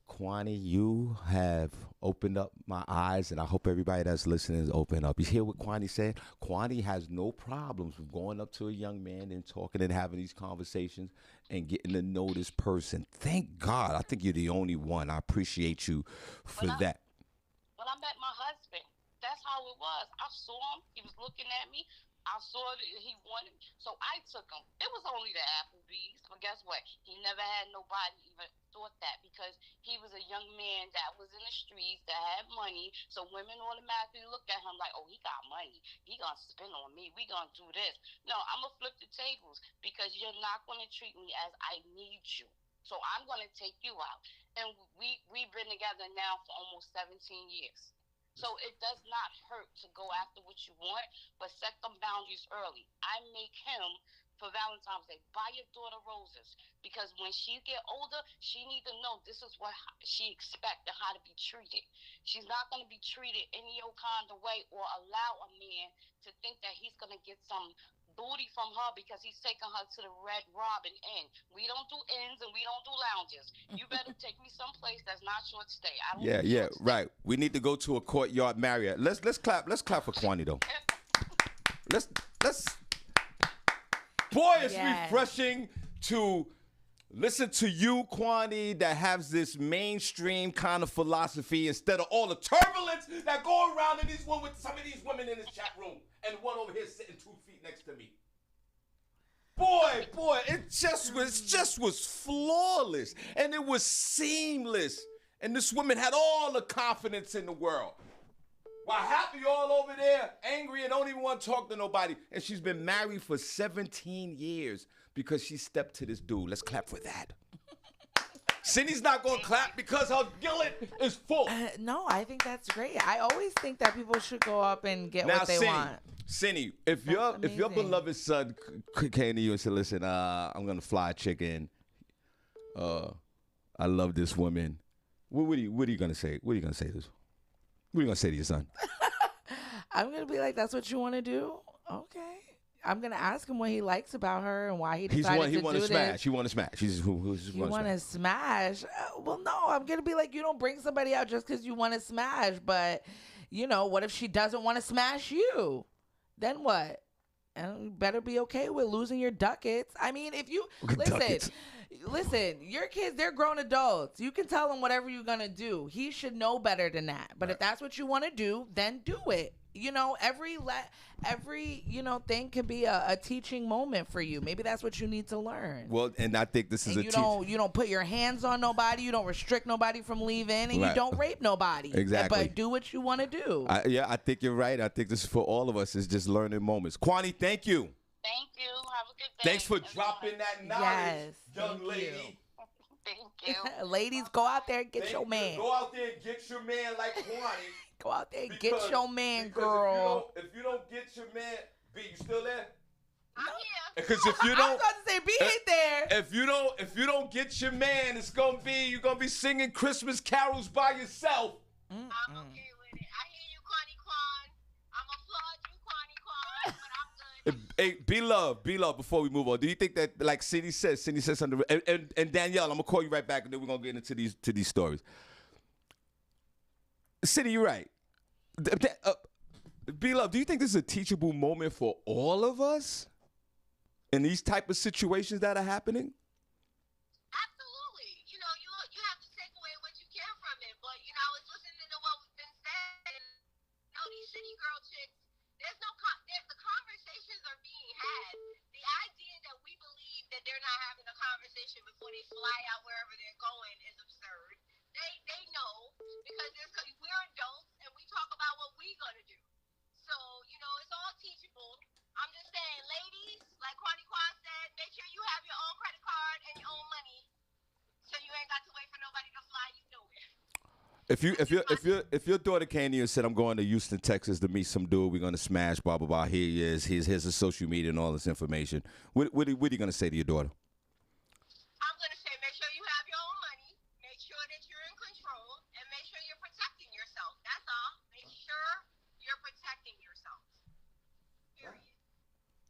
Kwani, you have opened up my eyes, and I hope everybody that's listening is open up. You hear what Kwani said? Kwani has no problems with going up to a young man and talking and having these conversations and getting to know this person. Thank God. I think you're the only one. I appreciate you for that. When I met my husband, that's how it was. I saw him. He was looking at me. I saw that he wanted me. So I took him. It was only the Applebee's. But guess what? He never had nobody even thought that because he was a young man that was in the streets, that had money. So women automatically looked at him like, oh, he got money. He going to spend on me. We going to do this. No, I'm going to flip the tables because you're not going to treat me as I need you. So I'm going to take you out. And we've been together now for almost 17 years. So it does not hurt to go after what you want, but set them boundaries early. I make him for Valentine's Day buy your daughter roses because when she get older, she need to know this is what she expect and how to be treated. She's not going to be treated any old kind of way or allow a man to think that he's going to get some booty from her because he's taking her to the Red Robin Inn. We don't do inns and we don't do lounges. You better take me someplace that's not short stay. I don't Yeah, do yeah, short stay. right. We need to go to a Courtyard Marriott. Let's clap for Kwani though. Let's boy, it's Yes. refreshing to listen to you, Kwani, that has this mainstream kind of philosophy instead of all the turbulence that go around in these with some of these women in this chat room and one over here sitting 2 feet next to me. Boy, it just was flawless and it was seamless. And this woman had all the confidence in the world. While happy all over there, angry and don't even want to talk to nobody. And she's been married for 17 years because she stepped to this dude. Let's clap for that. Senny's not going to clap because her gullet is full. No, I think that's great. I always think that people should go up and get Now, what they want. Senny, if your amazing. beloved son came to you and said, listen, I'm going to fly a chick in. I love this woman. What are you going to say? What are you going to say to this? What are you going to say to your son? I'm going to be like, that's what you want to do? Okay. I'm going to ask him what he likes about her and why he decided He to want do to smash. this. He want to smash. You want to smash? Well, no, I'm going to be like, you don't bring somebody out just because you want to smash. But, what if she doesn't want to smash you? Then what? And you better be okay with losing your ducats. I mean, if you listen, your kids, they're grown adults. You can tell them whatever you're going to do. He should know better than that. But if that's what you want to do, then do it. Every thing can be a teaching moment for you. Maybe that's what you need to learn. Well, and I think this is And you don't put your hands on nobody. You don't restrict nobody from leaving, and you don't rape nobody. Exactly. But do what you want to do. I think you're right. I think this is for all of us. It's just learning moments. Kwani, thank you. Thank you. Have a good day. Thanks for dropping that knowledge, young thank lady. Thank you. Ladies, go out there and get your man. Go out there and get your man like Kwani. Go out there and get your man, because girl. If you don't get your man, B, you still there? I'm here. Because if you I was don't, about to say, B ain't there. if you don't get your man, you're gonna be singing Christmas carols by yourself. I'm okay with it. I hear you, Kwani Kwan. I'm applaud you, Kwani Kwan, but I'm good. Hey, be love. Before we move on, do you think that, like Senny said something, and Danielle, I'm gonna call you right back, and then we're gonna get into these stories. Senny, you're right. Be love. Do you think this is a teachable moment for all of us in these type of situations that are happening? Absolutely. You have to take away what you can from it. But, I was listening to what was been said. And, these city girl chicks, the conversations are being had. The idea that we believe that they're not having a conversation before they fly out wherever they're going is absurd. They know because we're adults and we talk about what we're going to do. So, it's all teachable. I'm just saying, ladies, like Kwani Kwan said, make sure you have your own credit card and your own money so you ain't got to wait for nobody to fly you nowhere. If your daughter came to you and said, I'm going to Houston, Texas to meet some dude, we're going to smash, blah, blah, blah, here he is, here's his social media and all this information, what are you going to say to your daughter? I'm going to say, make sure you have your own money, make sure that you're in control, and make sure you're protecting yourself. That's all. Make sure you're protecting yourself. Period.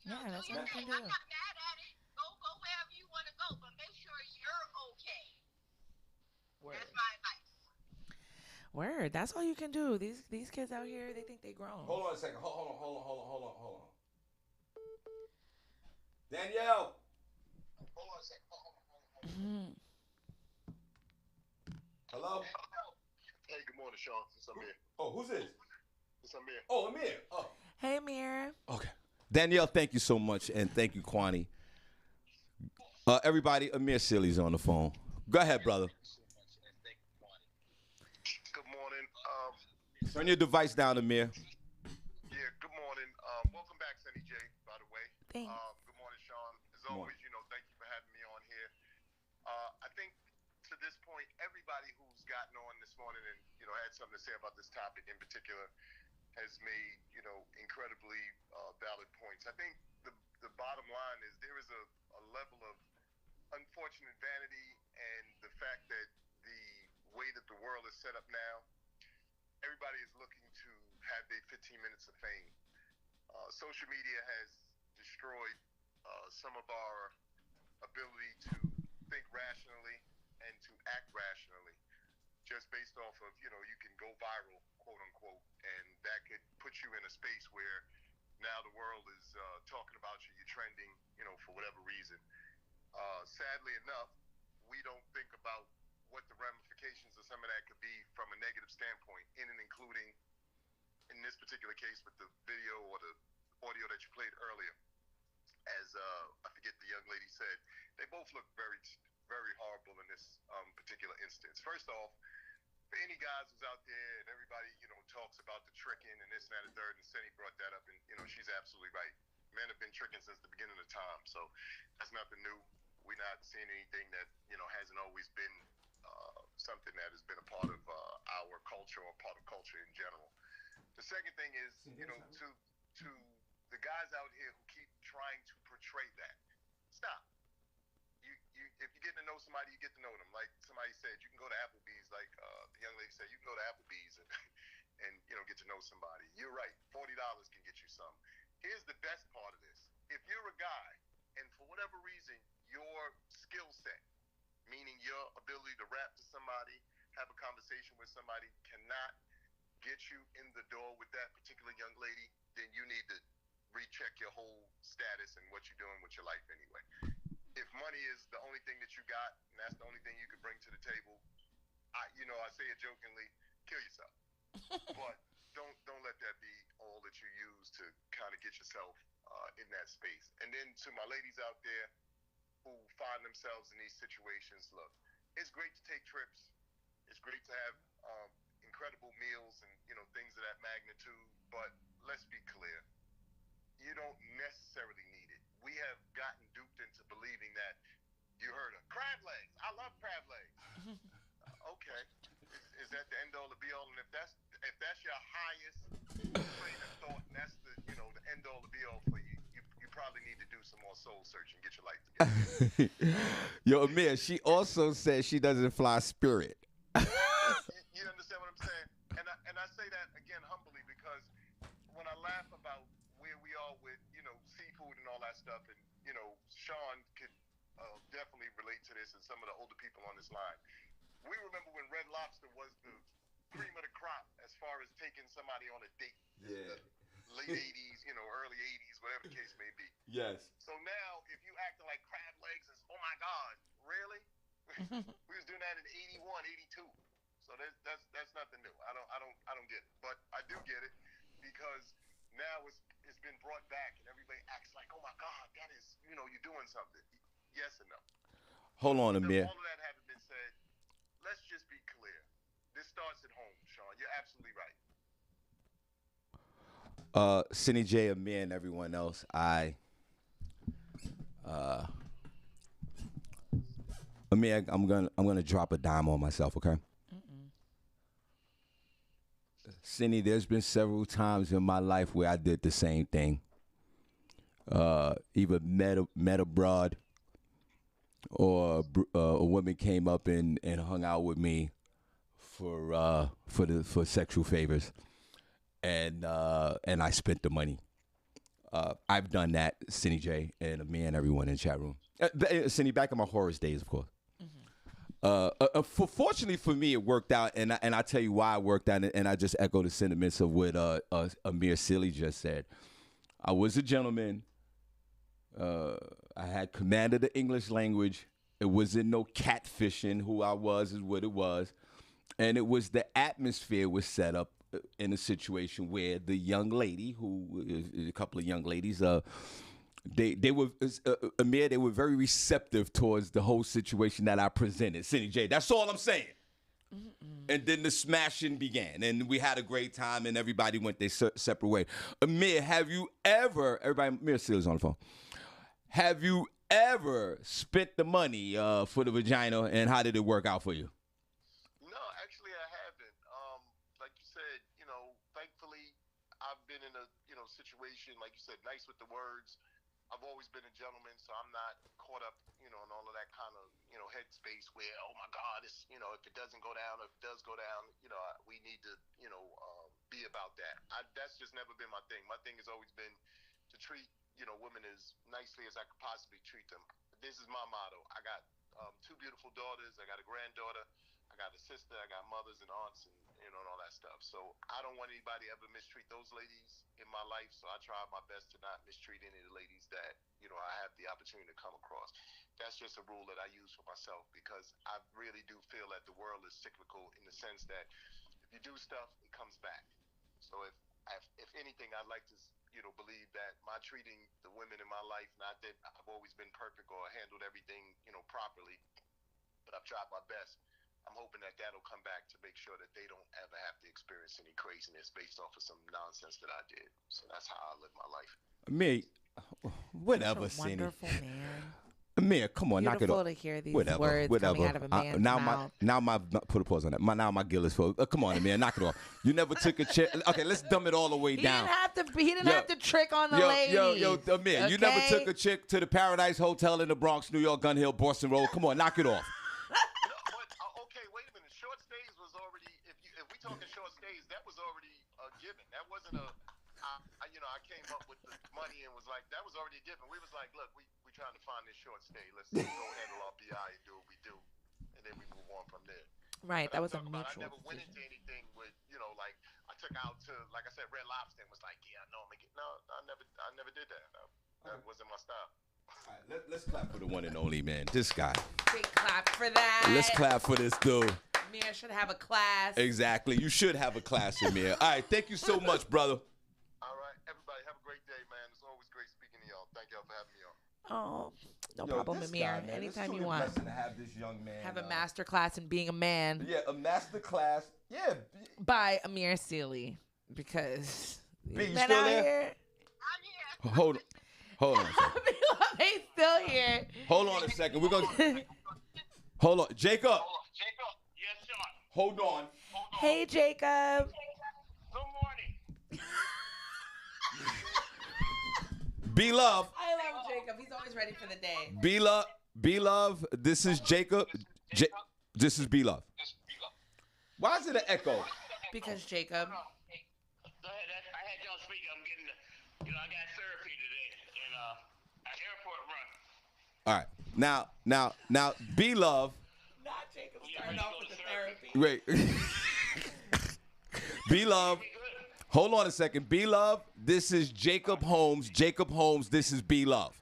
Yeah, that's do your what I can thing. do. I'm not mad at it. Go wherever you want to go, but make sure you're okay. That's my advice. Word. That's all you can do. These kids out here, they think they grown. Hold on a second. Hold on. Danielle. Hold on a second. Hello? Hey, good morning, Shawn. It's Amir. Oh, who's this? It's Amir. Oh, Amir. Oh. Hey, Mir. Okay. Danielle, thank you so much, and thank you, Kwani. Everybody, Amir Silly's on the phone. Go ahead, brother. Good morning. Turn your device down, Amir. Yeah, good morning. Welcome back, Senny J, by the way. Thanks. Good morning, Shawn. As always, thank you for having me on here. I think to this point, everybody who's gotten on this morning and, had something to say about this topic in particular has made, incredibly valid points. I think the bottom line is there is a level of unfortunate vanity and the fact that the way that the world is set up now, everybody is looking to have their 15 minutes of fame. Social media has destroyed some of our ability to think rationally and to act rationally, just based off of, you can go viral, quote unquote, and that could put you in a space where now the world is talking about you, you're trending, for whatever reason. Sadly enough, we don't think about what the ramifications of some of that could be from a negative standpoint, in and including, in this particular case, with the video or the audio that you played earlier. As I forget the young lady said, they both look very, very horrible in this particular instance. First off, for any guys who's out there and everybody, talks about the tricking and this and that and third, and Senny brought that up, and, she's absolutely right. Men have been tricking since the beginning of time, so that's nothing new. We're not seeing anything that, hasn't always been something that has been a part of our culture or part of culture in general. The second thing is, to the guys out here who keep trying to portray that, stop. If you're getting to know somebody, you get to know them. Like somebody said, you can go to Applebee's. Like the young lady said, you can go to Applebee's and get to know somebody. You're right. $40 can get you some. Here's the best part of this. If you're a guy, and for whatever reason, your skill set, meaning your ability to rap to somebody, have a conversation with somebody, cannot get you in the door with that particular young lady, then you need to recheck your whole status and what you're doing with your life anyway. If money is the only thing that you got, and that's the only thing you can bring to the table, I say it jokingly, kill yourself. But don't let that be all that you use to kind of get yourself in that space. And then to my ladies out there who find themselves in these situations, look, it's great to take trips. It's great to have incredible meals and things of that magnitude. But let's be clear, you don't necessarily need it. We have gotten duped into believing that you heard of crab legs. I love crab legs. Okay, is that the end all, the be all? And if that's your highest train of thought, and that's the the end all, the be all for you, you probably need to do some more soul searching, get your life together. Yo, Amir, she also says she doesn't fly Spirit. You understand what I'm saying? And I say that again humbly because when I laugh about where we are with seafood and all that stuff, and Shawn could definitely relate to this, and some of the older people on this line. We remember when Red Lobster was the cream of the crop as far as taking somebody on a date. Yeah. Late 80s, early 80s, whatever the case may be. Yes. So now, if you acting like crab legs is, oh my God, really? We was doing that in 81, 82. So that's nothing new. I don't get it, but I do get it because now it's been brought back and everybody acts like, oh my God, that is, you're doing something. Yes and no. Hold on, Amir. All of that having been said, let's just be clear. This starts at home, Shawn. You're absolutely right. Senny J, Amir, and everyone else, Amir, I'm gonna drop a dime on myself, okay? Senny, there's been several times in my life where I did the same thing. Either met abroad, or a woman came up and hung out with me for sexual favors, and I spent the money. I've done that, Senny J, and me and everyone in the chat room. Senny, back in my Horace days, of course. Fortunately for me, it worked out, and I tell you why it worked out, and I just echo the sentiments of what Amir Silly just said. I was a gentleman. I had commanded the English language. It wasn't no catfishing. Who I was is what it was, and it was the atmosphere was set up in a situation where the young lady, a couple of young ladies, they were Amir. They were very receptive towards the whole situation that I presented. Senny J, that's all I'm saying. And then the smashing began, and we had a great time, and everybody went their separate way. Amir, have you ever? Everybody, Amir still is on the phone. Have you ever spent the money for the vagina, and how did it work out for you? No, actually I haven't. Like said, nice with the words. I've always been a gentleman, so I'm not caught up, in all of that kind of, headspace where, oh my God, it's, if it doesn't go down, if it does go down, we need to, be about that. That's just never been my thing. My thing has always been to treat, women as nicely as I could possibly treat them. This is my motto. I got 2 beautiful daughters. I got a granddaughter. I got a sister. I got mothers and aunts and all that stuff. So I don't want anybody ever mistreat those ladies in my life. So I try my best to not mistreat any of the ladies that, I have the opportunity to come across. That's just a rule that I use for myself because I really do feel that the world is cyclical in the sense that if you do stuff, it comes back. So if anything, I'd like to, believe that my treating the women in my life, not that I've always been perfect or handled everything, properly, but I've tried my best. I'm hoping that that'll come back to make sure that they don't ever have to experience any craziness based off of some nonsense that I did. So that's how I live my life. Me, whatever, Such a Senny. wonderful man. Amir, come on, knock it Beautiful off. to hear these words coming out of a man's mouth. Now my put a pause on that. Now my gill is full. Come on, Amir, knock it off. You never took a chick. Okay, let's dumb it all the way down. He didn't have to trick on the lady. Yo, Amir, you never took a chick to the Paradise Hotel in the Bronx, New York, Gun Hill, Boston Road. Come on, knock it off. Okay, wait a minute. Short stays was already. If we talking short stays, that was already a given. That wasn't a. I came up with the money and was like, that was already a given. We was like, look, we trying to find this short stay. Let's go handle our BI and do what we do, and then we move on from there. Right, that was a mutual. I never went into anything with, like I took out to, like I said, Red Lobster and was like, yeah, I know I'm gonna get. No, I never did that. That wasn't my style. All right, let's clap for the one and only man. This guy. Big clap for that. Let's clap for this dude. Amir should have a class. Exactly. You should have a class, Amir. All right, thank you so much, brother. All right, everybody, have a great day, man. It's always great speaking to y'all. Thank y'all for having me on. Oh, no problem, Amir. Anytime you want. To have this young man. Have a master class in being a man. Yeah, a master class. Yeah. By Amir Sealy. Because B, you men still out there? here. I'm here. Hold on a second. He's still here. Hold on a second. We're gonna hold on. Jacob. Jacob. Yes, Sean. Hold on. Hey, Jacob. Good morning. B Love. I love Jacob. He's always ready for the day. B Love. This is Jacob. This is B Love. Why is it an echo? Because Jacob. Go ahead. I had you on speaker. I'm getting I got therapy today in an airport run. All right. Now, B Love. Not Jacob starting off with the therapy. Wait. B Love. Hold on a second. B Love. This is Jacob Holmes. Jacob Holmes. This is B Love.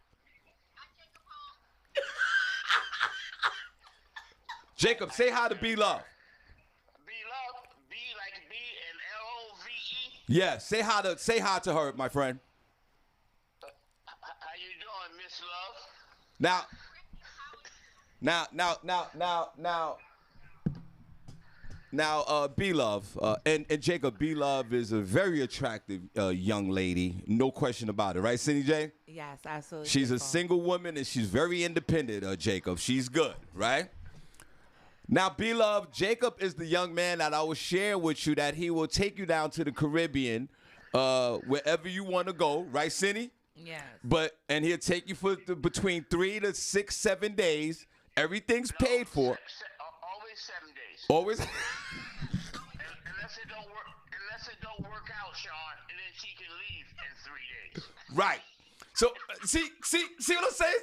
Jacob, say hi to B Love. B Love. B like B and LOVE. Yeah, say hi to her, my friend. How you doing, Miss Love? Now, B Love, and Jacob, B Love is a very attractive young lady, no question about it, right, Senny J? Yes, absolutely. She's a beautiful. single woman and she's very independent, Jacob. She's good, right? Now, B Love, Jacob is the young man that I will share with you that he will take you down to the Caribbean, wherever you want to go, right, Senny? Yes. And he'll take you for between 3 to 6, 7 days. Everything's paid for. Always 7 days. Always. Unless it don't work out, Sean, and then she can leave in 3 days. Right. So see what I'm saying?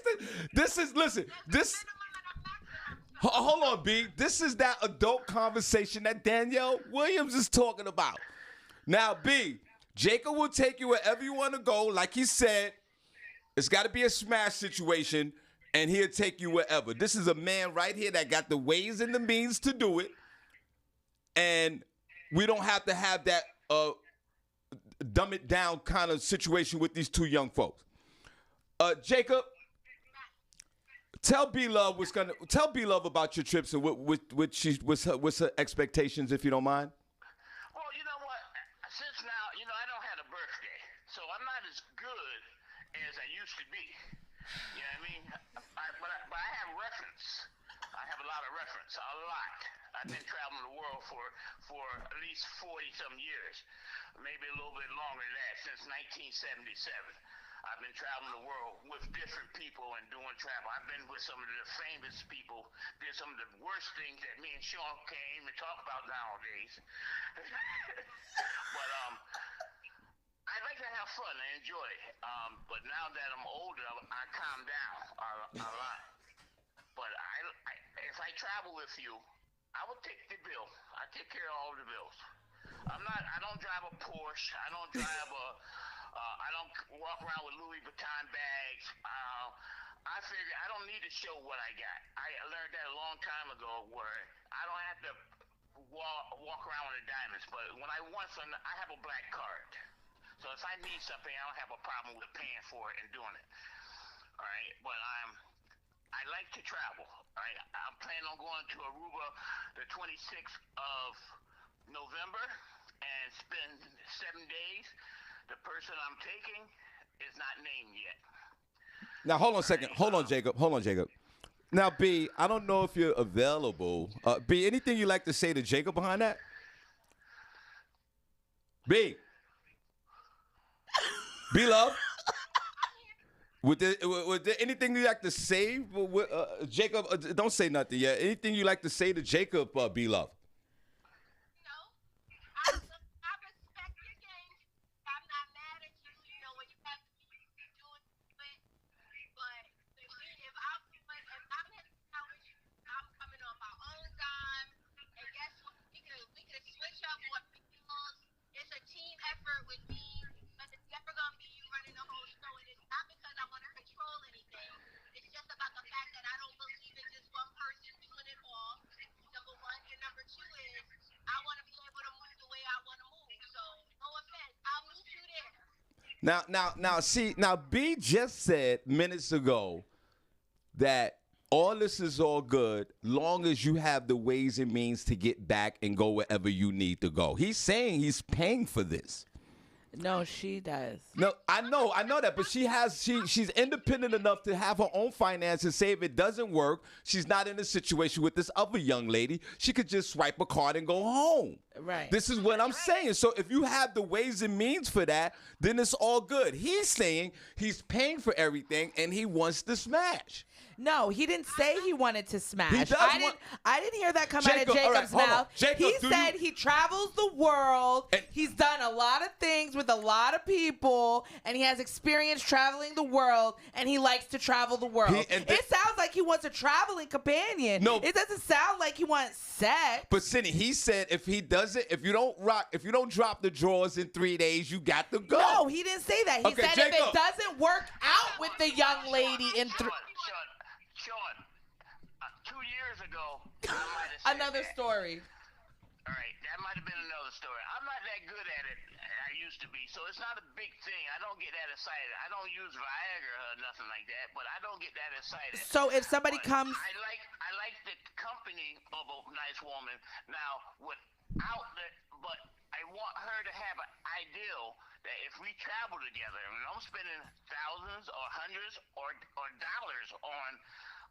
Hold on, B. This is that adult conversation that Danielle Williams is talking about. Now, B, Jacob will take you wherever you want to go. Like he said, it's got to be a smash situation, and he'll take you wherever. This is a man right here that got the ways and the means to do it, and we don't have to have that dumb it down kind of situation with these two young folks. Jacob, tell B Love about your trips and what's her expectations, if you don't mind. Well, you know what? Since now, I don't have a birthday, so I'm not as good as I used to be. You know what I mean? But I have reference. I have a lot of reference, a lot. I've been traveling the world for at least 40-some years, maybe a little bit longer than that, since 1977. I've been traveling the world with different people and doing travel. I've been with some of the famous people, did some of the worst things that me and Shawn can't even talk about nowadays. But I like to have fun and enjoy it. But now that I'm older, I calm down a lot. But if I travel with you, I will take the bill. I take care of all the bills. I don't drive a Porsche. I don't drive I don't walk around with Louis Vuitton bags. I figure I don't need to show what I got. I learned that a long time ago where I don't have to walk around with the diamonds. But when I want something, I have a black card. So if I need something, I don't have a problem with paying for it and doing it. All right, but I like to travel. All right, I'm planning on going to Aruba the 26th of November and spend 7 days. The person I'm taking is not named yet. Now, hold on a second. Hold on, Jacob. Now, B, I don't know if you're available. B, anything you like to say to Jacob behind that? B, love. Was there anything you like to say? Jacob, don't say nothing yet. Anything you like to say to Jacob, B, love? Now, B just said minutes ago that all this is all good long as you have the ways and means to get back and go wherever you need to go. He's saying he's paying for this. No, she does. No, I know that, but she's independent enough to have her own finances. Say if it doesn't work, she's not in a situation with this other young lady. She could just swipe a card and go home. Right. This is what I'm saying. So if you have the ways and means for that, then it's all good. He's saying he's paying for everything and he wants to smash. No, he didn't say he wanted to smash. He does I didn't hear that come out of Jacob's mouth. He said he travels the world. And he's done a lot of things with a lot of people, and he has experience traveling the world, and he likes to travel the world. It sounds like he wants a traveling companion. No, it doesn't sound like he wants sex. But Senny, he said if he doesn't, if you don't drop the drawers in 3 days, you got to go. No, he didn't say that. He said Jacob, if it doesn't work out with the young lady in 3. Shawn, 2 years ago, I might have said Another that. story. All right, that might have been another story. I'm not that good at it. I used to be, so it's not a big thing. I don't get that excited. I don't use Viagra or nothing like that, but I don't get that excited. So if somebody comes, I like the company of a nice woman. Now, but I want her to have an ideal that if we travel together, and I'm spending thousands or hundreds or dollars on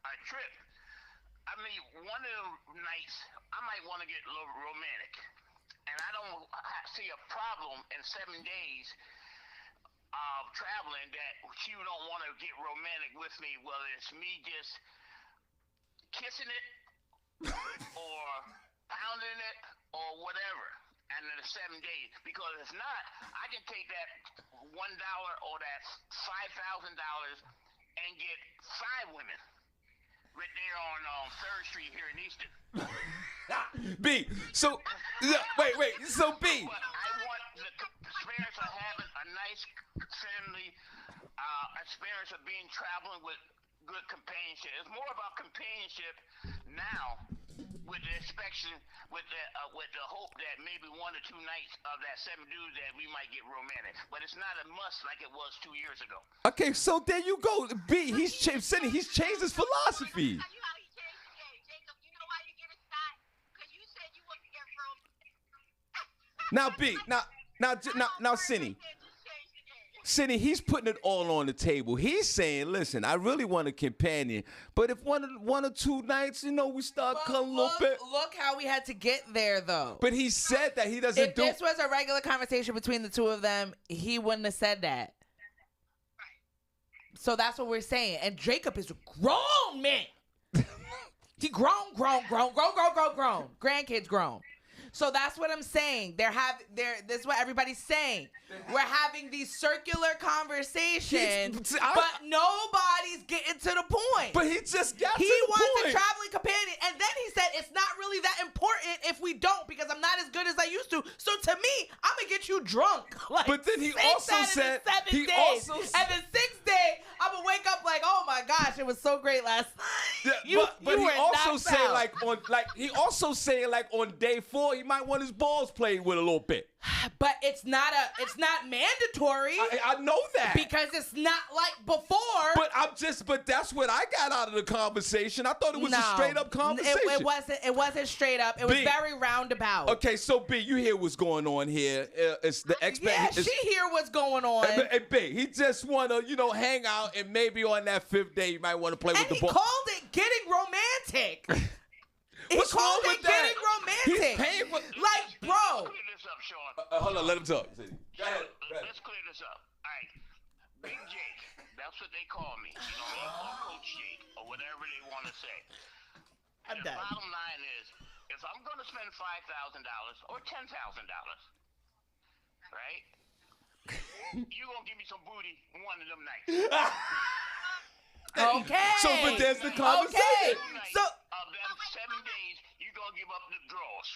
a trip, I mean, one of the nights I might want to get a little romantic, and I don't see a problem in 7 days of traveling that she don't want to get romantic with me, whether it's me just kissing it or pounding it or whatever. And in the 7 days, because if not, I can take that $1 or that $5,000 and get 5 women right there on 3rd Street here in Easton. B, so wait, so B. But I want the experience of having a nice family experience of traveling with good companionship. It's more about companionship now. With the inspection, with the hope that maybe 1 or 2 nights of that 7 dudes that we might get romantic, but it's not a must like it was 2 years ago. Okay, so there you go. B, he's changed his philosophy. You know how he changed the game, Jacob. You know why you get a shot? Because you said you wouldn't get romantic. Now B, now Senny. Cindy, he's putting it all on the table. He's saying, listen, I really want a companion, but if one or two nights, we start cutting a little bit. Look how we had to get there, though. But he said that he doesn't if this was a regular conversation between the two of them, he wouldn't have said that. So that's what we're saying. And Jacob is a grown man. He grown. Grandkids grown. So that's what I'm saying. This is what everybody's saying. We're having these circular conversations, but nobody's getting to the point. But he just got to the point. He wants a traveling companion, and then he said it's not really that important if we don't, because I'm not as good as I used to. So to me, I'm gonna get you drunk. Like, but then he also said and the sixth day, I'm gonna wake up like, oh my gosh, it was so great last night. Yeah, but he also said on day 4 he might want his balls played with a little bit. But it's not mandatory. I know that. Because it's not like before. But that's what I got out of the conversation. I thought it was a straight up conversation. It wasn't straight up. It was very roundabout. Okay, so B, you hear what's going on here. It's the she hear what's going on. And B, he just wanna, hang out, and maybe on that 5th day you might want to play with the ball. And he called it getting romantic. What's wrong with that? Getting romantic. He's paying for, bro. Let's clear this up, Shawn. Hold on, let him talk. Go ahead. Let's clear this up. All right. Big Jake. That's what they call me. They call Coach Jake or whatever they want to say. I'm the done. bottom line is, if I'm going to spend $5,000 or $10,000, right? You going to give me some booty one of them nights. Okay. So, but there's the conversation. Okay. So, of them 7 days, you gonna give up the draws.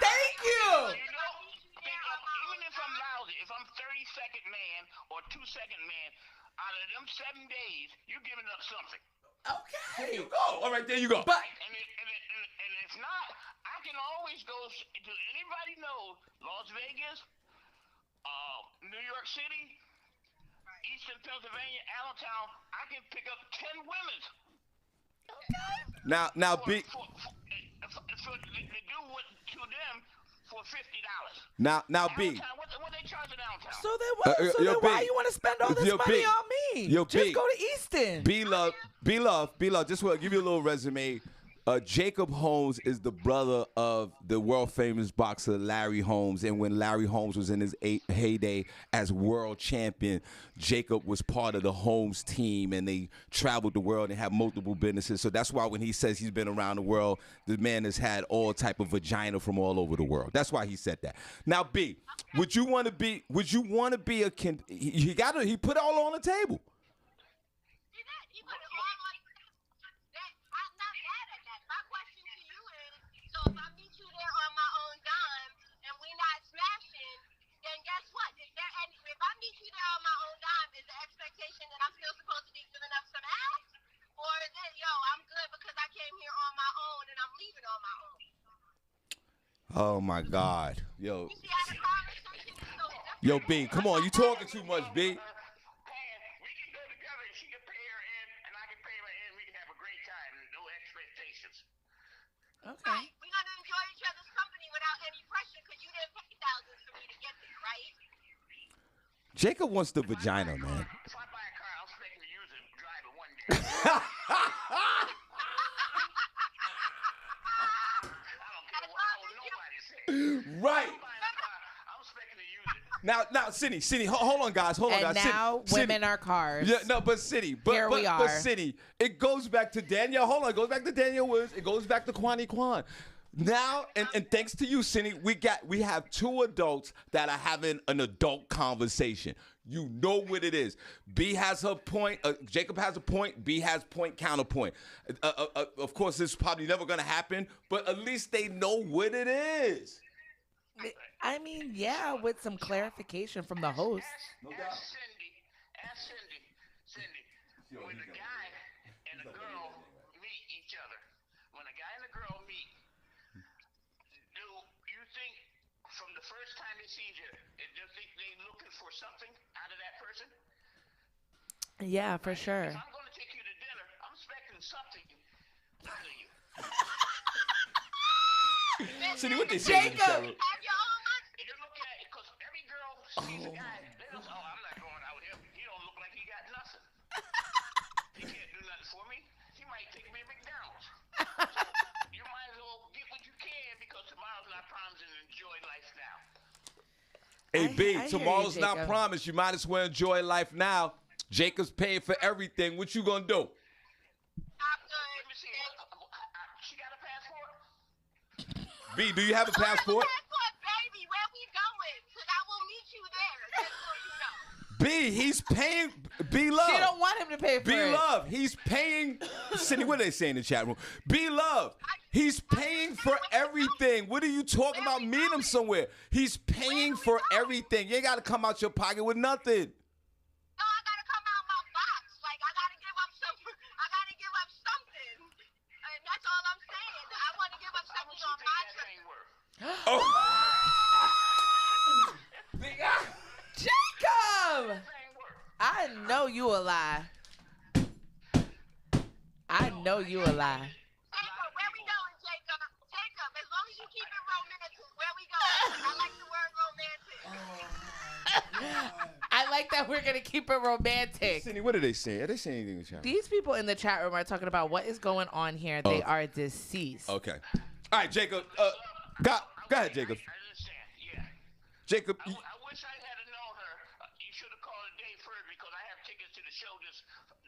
Thank you. Even if I'm lousy, if I'm 32nd man or 2-second man, out of them 7 days, you're giving up something. Okay. There you go. All right, there you go. But And if not, I can always go to anybody knows Las Vegas, New York City, Eastern Pennsylvania, Allentown. I can pick up 10 women. Now, B. To do what to them for $50. Now, B. What they charging downtown? So then why you want to spend all this money on me? Yo, just B. go to Easton. B Love. Just want to give you a little resume. Jacob Holmes is the brother of the world famous boxer Larry Holmes, and when Larry Holmes was in his heyday as world champion, Jacob was part of the Holmes team, and they traveled the world and had multiple businesses. So that's why when he says he's been around the world, the man has had all type of vagina from all over the world. That's why he said that. Now, B, would you want to be a he put it all on the table. That I'm still supposed to be giving up some ass? Or is it, I'm good because I came here on my own and I'm leaving on my own? Oh, my God. Yo. You see how the conversation is so different? Yo, B, come on. You talking too much, B. We can go together and she can pay her in and I can pay her in. We can have a great time and no expectations. Okay. Right. We're going to enjoy each other's company without any pressure because you didn't pay thousands for me to get there, right? Jacob wants the vagina, man. If I buy a car, I'm expecting to use it and drive it one day. I don't care what nobody says. Right. I'm buying a car, I'm expecting to use it. Now, Cindy, hold on, guys. And now women are cars. Yeah, no, but Cindy, Here we are. But Cindy, it goes back to Danielle. Hold on, it goes back to Danielle Williams. It goes back to Kwani Kwan. Now, and thanks to you, Cindy, we have 2 adults that are having an adult conversation. You know what it is. B has her point. Jacob has a point. B has point counterpoint. Of course, this is probably never going to happen, but at least they know what it is. I mean, yeah, with some clarification from the host. No doubt. Ask Cindy, when a guy and a girl meet each other, when a guy and a girl meet, do you think from the first time they see each other, do you think they're looking for something out of that person? Yeah, for sure. If I'm going to take you to dinner, I'm expecting something out of you. Cindy, what they say? Jacob. Have your own money. You're looking at it because every girl sees a guy Hey, B, hear you, tomorrow's not Jacob. promised. You might as well enjoy life now. Jacob's paying for everything. What you gonna do? I'm good. Let me see. She got a passport? B, do you have a passport? Passport, baby. Where we going? Because I will meet you there. Just so you know. B, he's paying. B Love. She don't want him to pay for B it. Love, he's paying. Cindy, what are they saying in the chat room? B Love, he's paying for everything. What are you talking about? Meet him somewhere. He's paying for everything. You ain't got to come out your pocket with nothing. No, I gotta come out my box. Like I gotta give up some. I gotta give up something, and that's all I'm saying. I want to give up How much something you on think my that trip. thing worth? Jacob! That thing worth? I know you a lie. I know you a lie. Jacob, where we going, Jacob? Jacob, as long as you keep it romantic, where we going? I like the word romantic. I like that we're gonna keep it romantic. Cindy, what are they saying? Are they saying anything in the chat room? These people in the chat room are talking about what is going on here. They are deceased. Okay. All right, Jacob. Go ahead, Jacob. I understand. Yeah. Jacob. I wish I had known her. You should have called a day first because I have tickets to the show this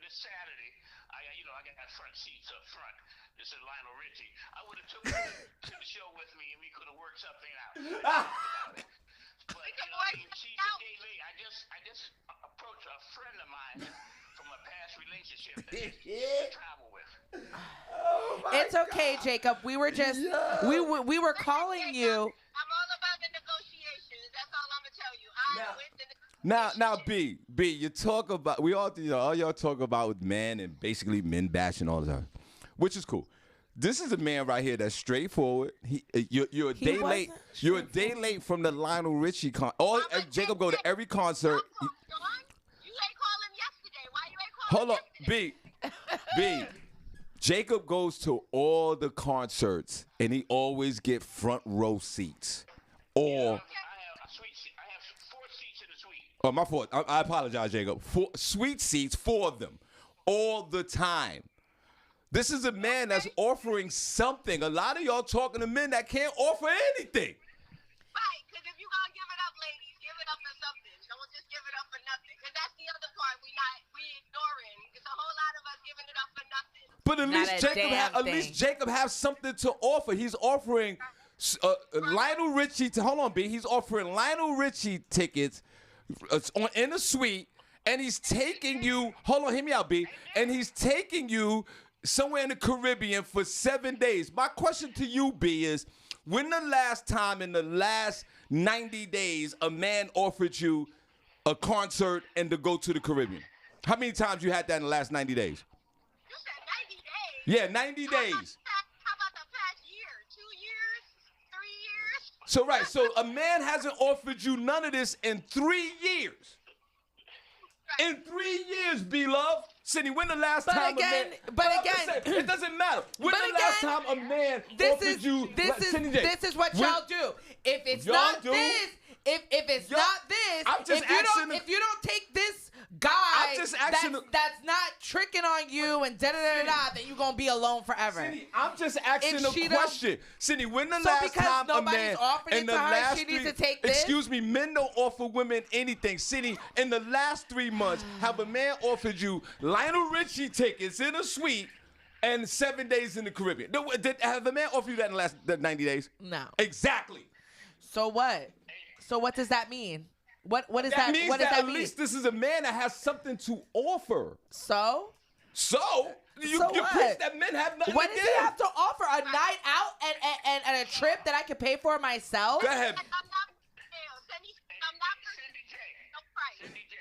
Saturday. I got front seats up front. This is Lionel Richie. I would have took her to the show with me and we could have worked something out. But she's a day late. I just approached a friend of mine from a past relationship that she used to travel with. It's okay, Jacob. We were just we were calling you. I'm all about the negotiations. That's all I'm gonna tell you. I'm with the negotiations. Now, B, you talk about all y'all talk about with men and basically men bashing all the time, which is cool. This is a man right here that's straightforward. You're a He day wasn't late. You're a day late from the Lionel Richie concert. Jacob go to every concert. Sean, you ain't call him yesterday. Why you ain't call Hold him on, B. Jacob goes to all the concerts and he always get front row seats. Or I have a suite seat. I have 4 seats in the suite. oh, my fault. I apologize, Jacob. Sweet seats, 4 of them, all the time. This is a man that's offering something. A lot of y'all talking to men that can't offer anything. Right, because if you gonna give it up, ladies, give it up for something. Don't just give it up for nothing. Because that's the other part we ignoring. It's a whole lot of us giving it up for nothing. But at Not least a damn thing. Jacob has something to offer. He's offering Lionel Richie. Hold on, B. He's offering Lionel Richie tickets in a suite, and he's taking you. Hold on, hear me out, B. And he's taking you somewhere in the Caribbean for 7 days. My question to you, B, is when the last time in the last 90 days a man offered you a concert and to go to the Caribbean? How many times you had that in the last 90 days? You said 90 days. Yeah, 90 days. How about the past year? 2 years? 3 years? So, right, so a man hasn't offered you none of this in 3 years. In 3 years, B-Love. Cindy, when the last But time again- a man... but I'm again- just saying, it doesn't matter. When But the last again, time a man This offered is you... Cindy J, this is what when- y'all do. If it's Y'all not do? this, if it's Y'all- not this, I'm just if you don't asking- if you don't take this guy I'm just asking that's not tricking on you and da da da da, then you're gonna be alone forever. Cindy, I'm just asking If she a don't- question. Cindy, when the So last because time a nobody's man... offering in it the to her, last she needs three- to take this? Excuse me, men don't offer women anything. Cindy, in the last 3 months, have a man offered you Lionel Richie tickets in a suite and 7 days in the Caribbean? Have a man offered you that in the last 90 days? No. Exactly. So what? So what does that mean? What is That that? means What does that that at mean? least this is a man that has something to offer. So So, you So preach what? that men have nothing what to does give. he have to offer? A night out and a trip that I can pay for myself? Go ahead. I'm not Senny, I'm not Cindy J. no price. Cindy J.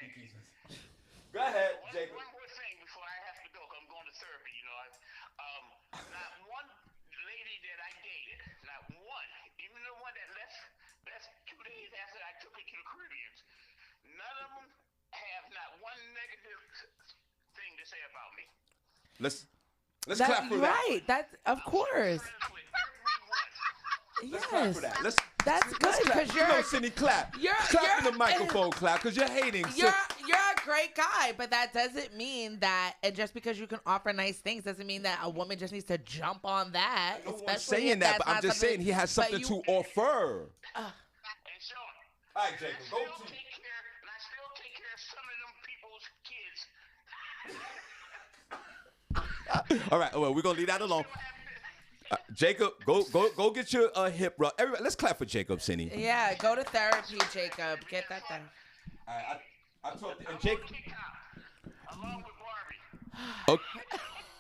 Go ahead, Jacob. One more thing before I have to go, 'cause I'm going to therapy, not one lady that I dated, not one, even the one that left 2 days after I took her to the Caribbean, none of them have not one negative thing to say about me. Let's clap for that. Right. That's of course. Friends with everyone. Let's clap Yes. for that. That's good because You know, you're Cindy, clap. you're- Clap in you're- the microphone, clap, because you're hating. you're a great guy, but that doesn't mean that. And just because you can offer nice things doesn't mean that a woman just needs to jump on that. No one's especially saying if that, that's but I'm not just saying he has but something you- to offer. And Sean, All right, Jacob, go to. And I still take care of some of them people's kids. All right, well, we're gonna leave that alone. Jacob, go get your hip rub. Everybody, let's clap for Jacob, Senny. Yeah, go to therapy, Jacob. Get that done. I talked to Jacob. Along with Barbi.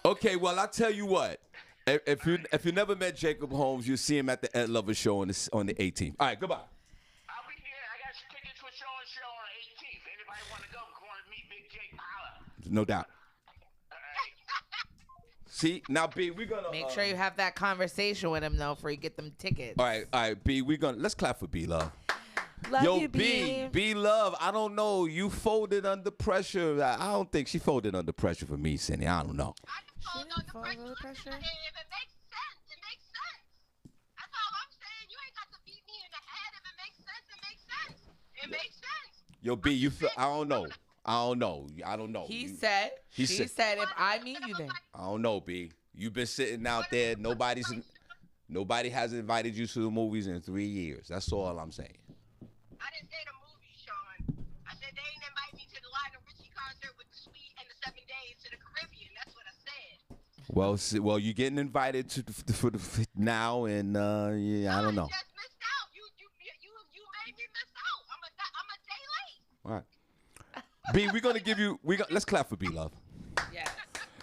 Okay, well, I tell you what. If you never met Jacob Holmes, you'll see him at the Ed Lover Show on the 18th. All right, goodbye. I'll be here. I got tickets for show on the 18th. Anybody want to go? Want to meet Big Jake? Holla. No doubt. See, now B, we're gonna Make sure you have that conversation with him though before you get them tickets. All right, B, let's clap for B Love. Love Yo, you, B. B Love, I don't know. You folded under pressure. I don't think she folded under pressure for me, Senny. I don't know. I can fold under pressure. Listen, if it makes sense, it makes sense. That's all I'm saying. You ain't got to beat me in the head. If it makes sense, it makes sense. It makes sense. Yo, B, you feel? I don't know. She said if I meet you then. I don't know, B. You've been sitting out there. Nobody has invited you to the movies in 3 years. That's all I'm saying. I didn't say the movie, Sean. I said they didn't invite me to the Lionel Richie concert with the Sweet and the 7 Days to the Caribbean. That's what I said. Well, you're getting invited for the now, and yeah, I don't know. I just missed out. You made me miss out. I'm a day late. All right. B, we're gonna give you. Let's clap for B Love. Yes.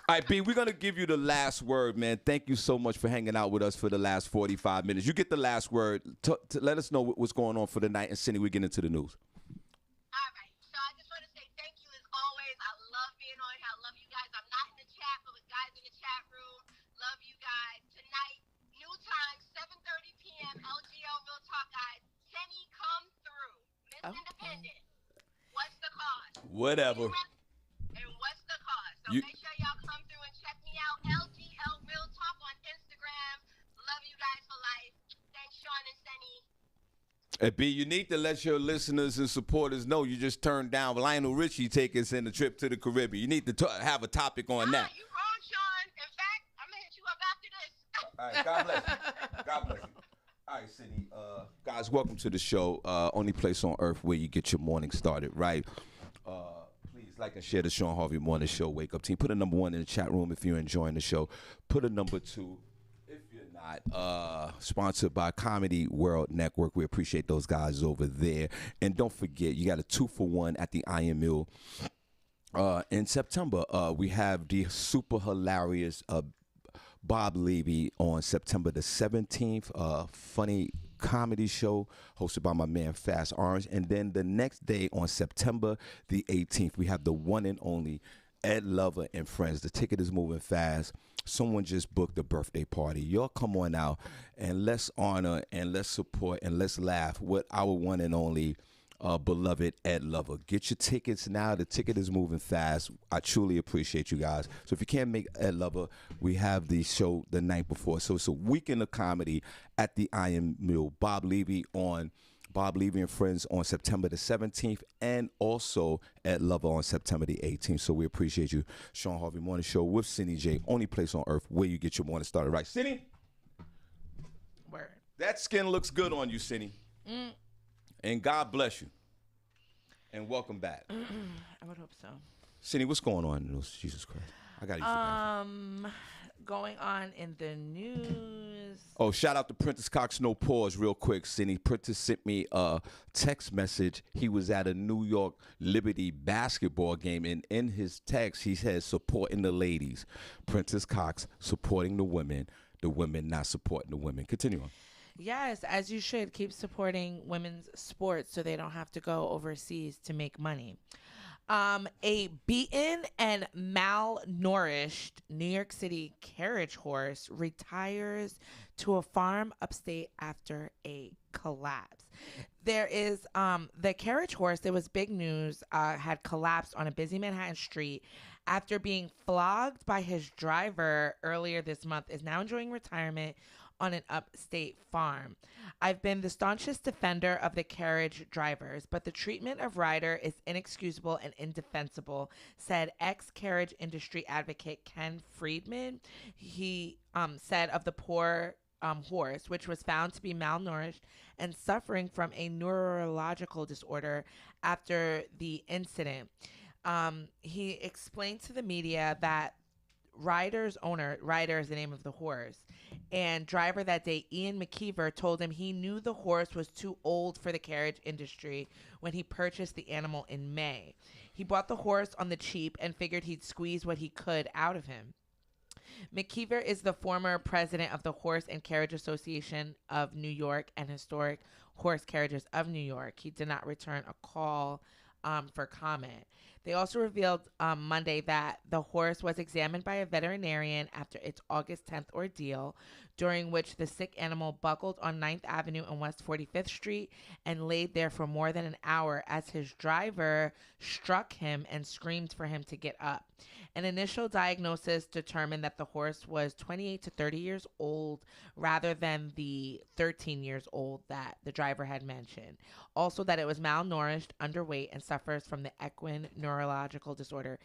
All right, B, we're gonna give you the last word, man. Thank you so much for hanging out with us for the last 45 minutes. You get the last word. To let us know what's going on for the night, and Senny, we get into the news. All right. So I just want to say thank you as always. I love being on here. I love you guys. I'm not in the chat, but with guys in the chat room. Love you guys. Tonight, new time, 7:30 p.m. LGL Real Talk, guys. Senny, come through. Miss Independent. What's the cost? Whatever. And what's the cost? So You- make sure y'all come through and check me out. LGL Real Talk on Instagram. Love you guys for life. Thanks, Sean and Senny. Hey, B, you need to let your listeners and supporters know you just turned down Lionel Richie taking us in a trip to the Caribbean. You need to have a topic on that. You wrong, Sean. In fact, I'm going to hit you up after this. All right, God bless you. God bless you. All right, Senny. Guys, welcome to the show. Only place on earth where you get your morning started, right? Please like and share the Shawn Harvey Morning Show Wake Up Team. Put a number 1 in the chat room if you're enjoying the show. Put a number 2 if you're not. Sponsored by Comedy World Network. We appreciate those guys over there. And don't forget, you got a 2-for-1 at the Iron Mill. In September, we have the super hilarious Bob Levy on September the 17th. Funny comedy show hosted by my man Fast Orange. And then the next day on September the 18th, we have the one and only Ed Lover and Friends. The ticket is moving fast. Someone just booked a birthday party. Y'all come on out and let's honor and let's support and let's laugh with our one and only beloved Ed Lover. Get your tickets now. The ticket is moving fast. I truly appreciate you guys. So if you can't make Ed Lover, we have the show the night before. So it's a weekend of comedy at the Iron Mill. Bob Levy and Friends on September the 17th, and also Ed Lover on September the 18th. So we appreciate you. Shawn Harvey Morning Show with Senny J. Only place on earth where you get your morning started right. Senny? Word. That skin looks good on you, Senny. And God bless you. And welcome back. I would hope so. Senny, what's going on in the news? Jesus Christ. I got to use the bathroom. Going on in the news. Oh, shout out to Prentice Cox. No pause real quick, Senny. Prentice sent me a text message. He was at a New York Liberty basketball game, and in his text, he says supporting the ladies. Prentice Cox supporting the women not supporting the women. Continue on. Yes, as you should. Keep supporting women's sports so they don't have to go overseas to make money. A beaten and malnourished New York City carriage horse retires to a farm upstate after a collapse. There is the carriage horse, there was big news, had collapsed on a busy Manhattan street after being flogged by his driver earlier this month, is now enjoying retirement on an upstate farm. I've been the staunchest defender of the carriage drivers, but the treatment of Ryder is inexcusable and indefensible, said ex-carriage industry advocate Ken Friedman. He said of the poor horse, which was found to be malnourished and suffering from a neurological disorder after the incident. He explained to the media that Ryder's owner, Ryder is the name of the horse, and driver that day, Ian McKeever, told him he knew the horse was too old for the carriage industry when he purchased the animal in May. He bought the horse on the cheap and figured he'd squeeze what he could out of him. McKeever is the former president of the Horse and Carriage Association of New York and Historic Horse Carriages of New York. He did not return a call for comment. They also revealed Monday that the horse was examined by a veterinarian after its August 10th ordeal, during which the sick animal buckled on 9th Avenue and West 45th Street and laid there for more than an hour as his driver struck him and screamed for him to get up. An initial diagnosis determined that the horse was 28 to 30 years old rather than the 13 years old that the driver had mentioned. Also that it was malnourished, underweight, and suffers from the equine neurological disorder,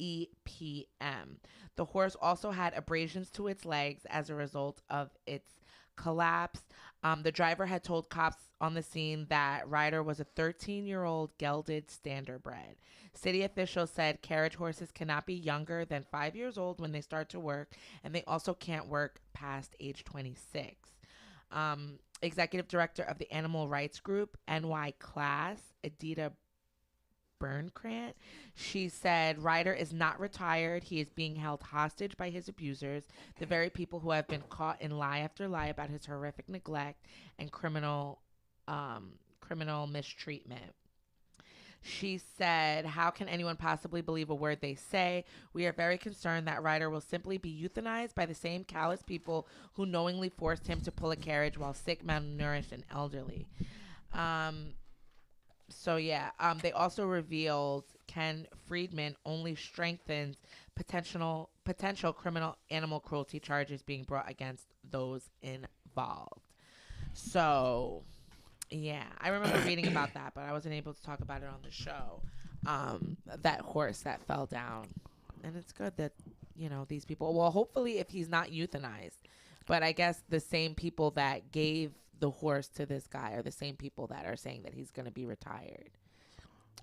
EPM. The horse also had abrasions to its legs as a result of its collapse. The driver had told cops on the scene that Ryder was a 13-year-old gelded standardbred. City officials said carriage horses cannot be younger than 5 years old when they start to work, and they also can't work past age 26. Executive director of the animal rights group, NY Class, Adita Bernkrant, she said Ryder is not retired. He is being held hostage by his abusers, the very people who have been caught in lie after lie about his horrific neglect and criminal mistreatment. She said, how can anyone possibly believe a word they say? We are very concerned that Ryder will simply be euthanized by the same callous people who knowingly forced him to pull a carriage while sick, malnourished, and elderly. They also revealed Ken Friedman only strengthens potential criminal animal cruelty charges being brought against those involved. So, yeah, I remember reading about that, but I wasn't able to talk about it on the show. That horse that fell down. And it's good that, these people, well, hopefully if he's not euthanized, but I guess the same people that gave the horse to this guy are the same people that are saying that he's going to be retired,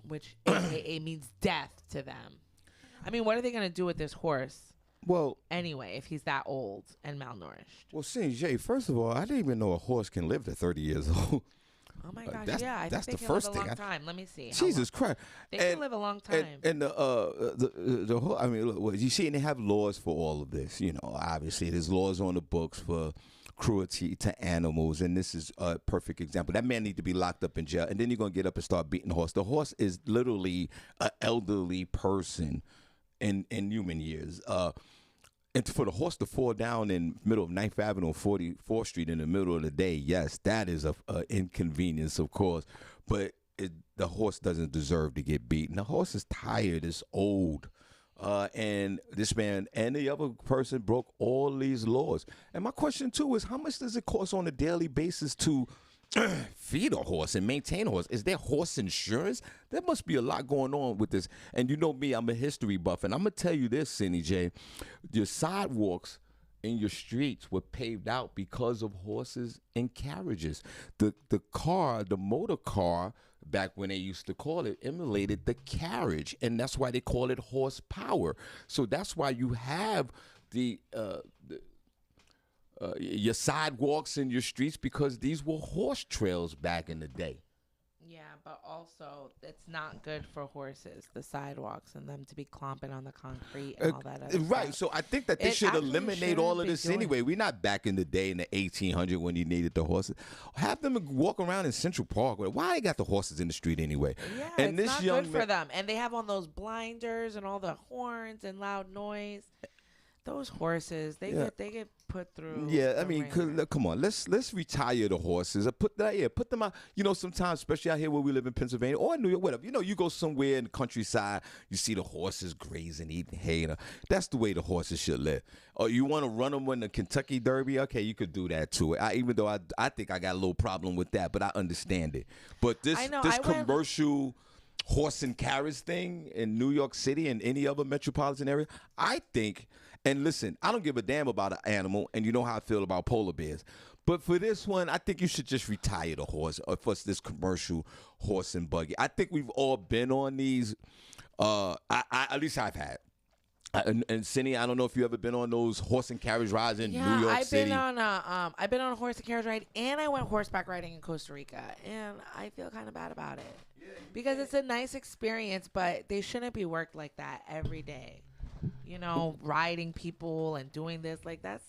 which AKA means death to them. I mean, what are they going to do with this horse? Well, anyway, if he's that old and malnourished. Well, Jay, first of all, I didn't even know a horse can live to 30 years old. Oh my gosh! I that's think they the can first live a thing. long time. Let me see. Jesus Christ! They can live a long time. And the whole, I mean, look, you see, and they have laws for all of this. Obviously, there's laws on the books for cruelty to animals, and this is a perfect example. That man needs to be locked up in jail, and then you're gonna get up and start beating the horse. The horse is literally an elderly person in human years. And for the horse to fall down in the middle of 9th Avenue and 44th Street in the middle of the day, yes, that is a inconvenience, of course. But the horse doesn't deserve to get beaten. The horse is tired. It's old. And this man and the other person broke all these laws. And my question, too, is how much does it cost on a daily basis to feed a horse and maintain a horse? Is there horse insurance? There must be a lot going on with this. And you know me, I'm a history buff, and I'm gonna tell you this, Senny J, your sidewalks in your streets were paved out because of horses and carriages. The motor car, back when they used to call it, emulated the carriage, and that's why they call it horsepower. So that's why you have your sidewalks in your streets, because these were horse trails back in the day. Yeah, but also it's not good for horses, the sidewalks, and them to be clomping on the concrete and all that other right. stuff. So I think that they should eliminate all of this anyway. We're not back in the day in the 1800s when you needed the horses. Have them walk around in Central Park. Why they got the horses in the street anyway? Yeah, and it's not good for them. And they have on those blinders and all the horns and loud noise. Those horses, they get put through. Yeah, I mean, come on, let's retire the horses. Put them out. Sometimes, especially out here where we live in Pennsylvania or in New York, whatever. You go somewhere in the countryside, you see the horses grazing, eating hay. That's the way the horses should live. Or you want to run them in the Kentucky Derby? Okay, you could do that too. Even though I think I got a little problem with that, but I understand it. But this commercial horse and carriage thing in New York City and any other metropolitan area, I think, and listen, I don't give a damn about an animal, and you know how I feel about polar bears. But for this one, I think you should just retire the horse, or for this commercial horse and buggy. I think we've all been on these. At least I've had. And Senny, I don't know if you ever been on those horse and carriage rides in New York City. I've been on a horse and carriage ride, and I went horseback riding in Costa Rica, and I feel kind of bad about it because it's a nice experience, but they shouldn't be worked like that every day. You know, riding people and doing this, like that's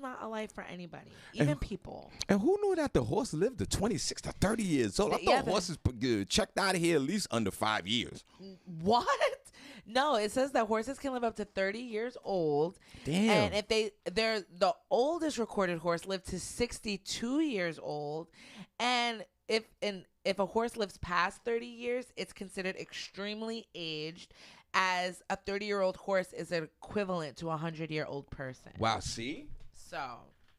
not a life for anybody, even people. And who knew that the horse lived to 26 to 30 years old? I thought horses checked out of here at least under 5 years. What? No, it says that horses can live up to 30 years old. Damn. And if they're the oldest recorded horse lived to 62 years old, and if a horse lives past 30 years, it's considered extremely aged, as a 30-year-old horse is equivalent to a 100-year-old person. Wow, see? So,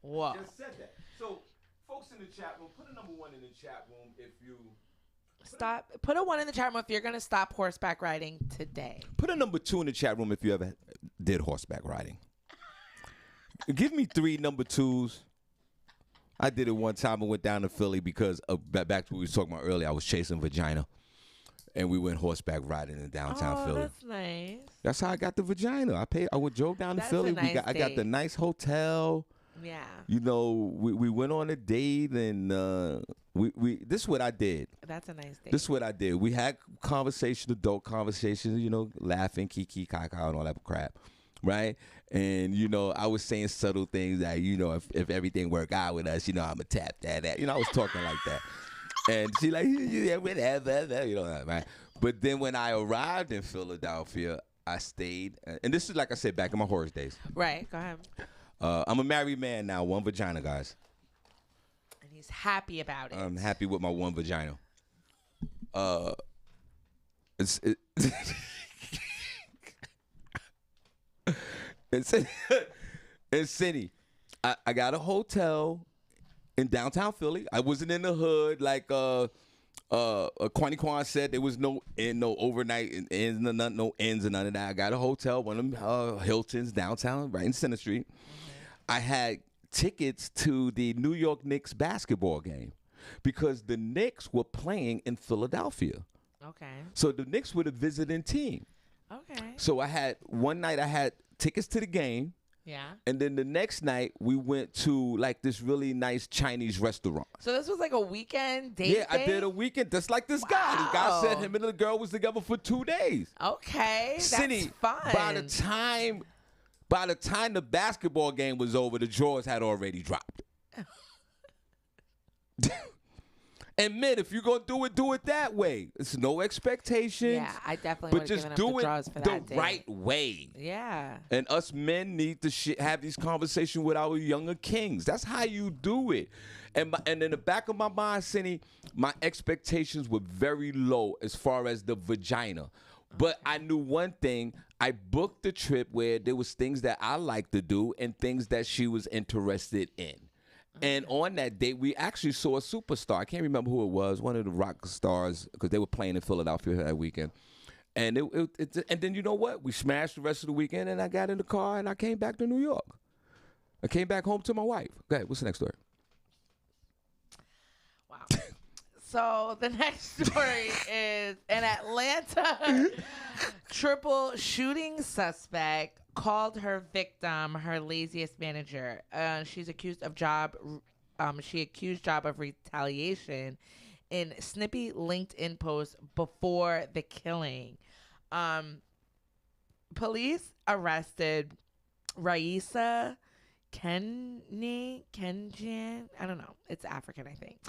whoa. Just said that. So, folks in the chat room, put a number 1 in the chat room if you... Put a 1 in the chat room if you're going to stop horseback riding today. Put a number 2 in the chat room if you ever did horseback riding. Give me 3 number 2s. I did it one time. I went down to Philly because, back to what we were talking about earlier, I was chasing vagina. And we went horseback riding in downtown Philly. That's nice. That's how I got the vagina. I drove down to Philly. I got the nice hotel. Yeah. You know, we went on a date, and this is what I did. That's a nice date. This is what I did. We had adult conversations, you know, laughing, kiki, kaka, and all that crap, right? And, you know, I was saying subtle things that, you know, if everything work out with us, you know, I'm going to tap that. You know, I was talking like that. And she like, yeah, whatever, you know, right? But then when I arrived in Philadelphia, I stayed. And this is, like I said, back in my horse days. Right, go ahead. I'm a married man now, 1 vagina, guys. And he's happy about it. I'm happy with my 1 vagina. It's Senny. I got a hotel in downtown Philly. I wasn't in the hood like Kwani Kwan said. There was no overnight ends, no ends and none of that. I got a hotel, one of them Hiltons downtown, right in Center Street. I had tickets to the New York Knicks basketball game because the Knicks were playing in Philadelphia. Okay. So the Knicks were the visiting team. Okay. So one night I had tickets to the game. Yeah. And then the next night, we went to like this really nice Chinese restaurant. So this was like a weekend date? Yeah, I did a weekend just like this guy. This guy said him and the girl was together for 2 days. Okay, that's Senny, fun. By the time the basketball game was over, the drawers had already dropped. Admit, if you're going to do it that way. It's no expectations. Yeah, I definitely would have given up the draws for that But just do it the day. right way. Yeah. And us men need to have these conversations with our younger kings. That's how you do it. And in the back of my mind, Senny, my expectations were very low as far as the vagina. But I knew one thing. I booked the trip where there was things that I like to do and things that she was interested in. And on that date, we actually saw a superstar. I can't remember who it was, one of the rock stars, because they were playing in Philadelphia that weekend. And and then you know what? We smashed the rest of the weekend, and I got in the car, and I came back to New York. I came back home to my wife. Go ahead. What's the next story? Wow. So the next story is an Atlanta triple shooting suspect called her victim her laziest manager. She's accused of job of retaliation in snippy LinkedIn post before the killing. Police arrested Raisa Kenjian, I don't know. It's African, I think.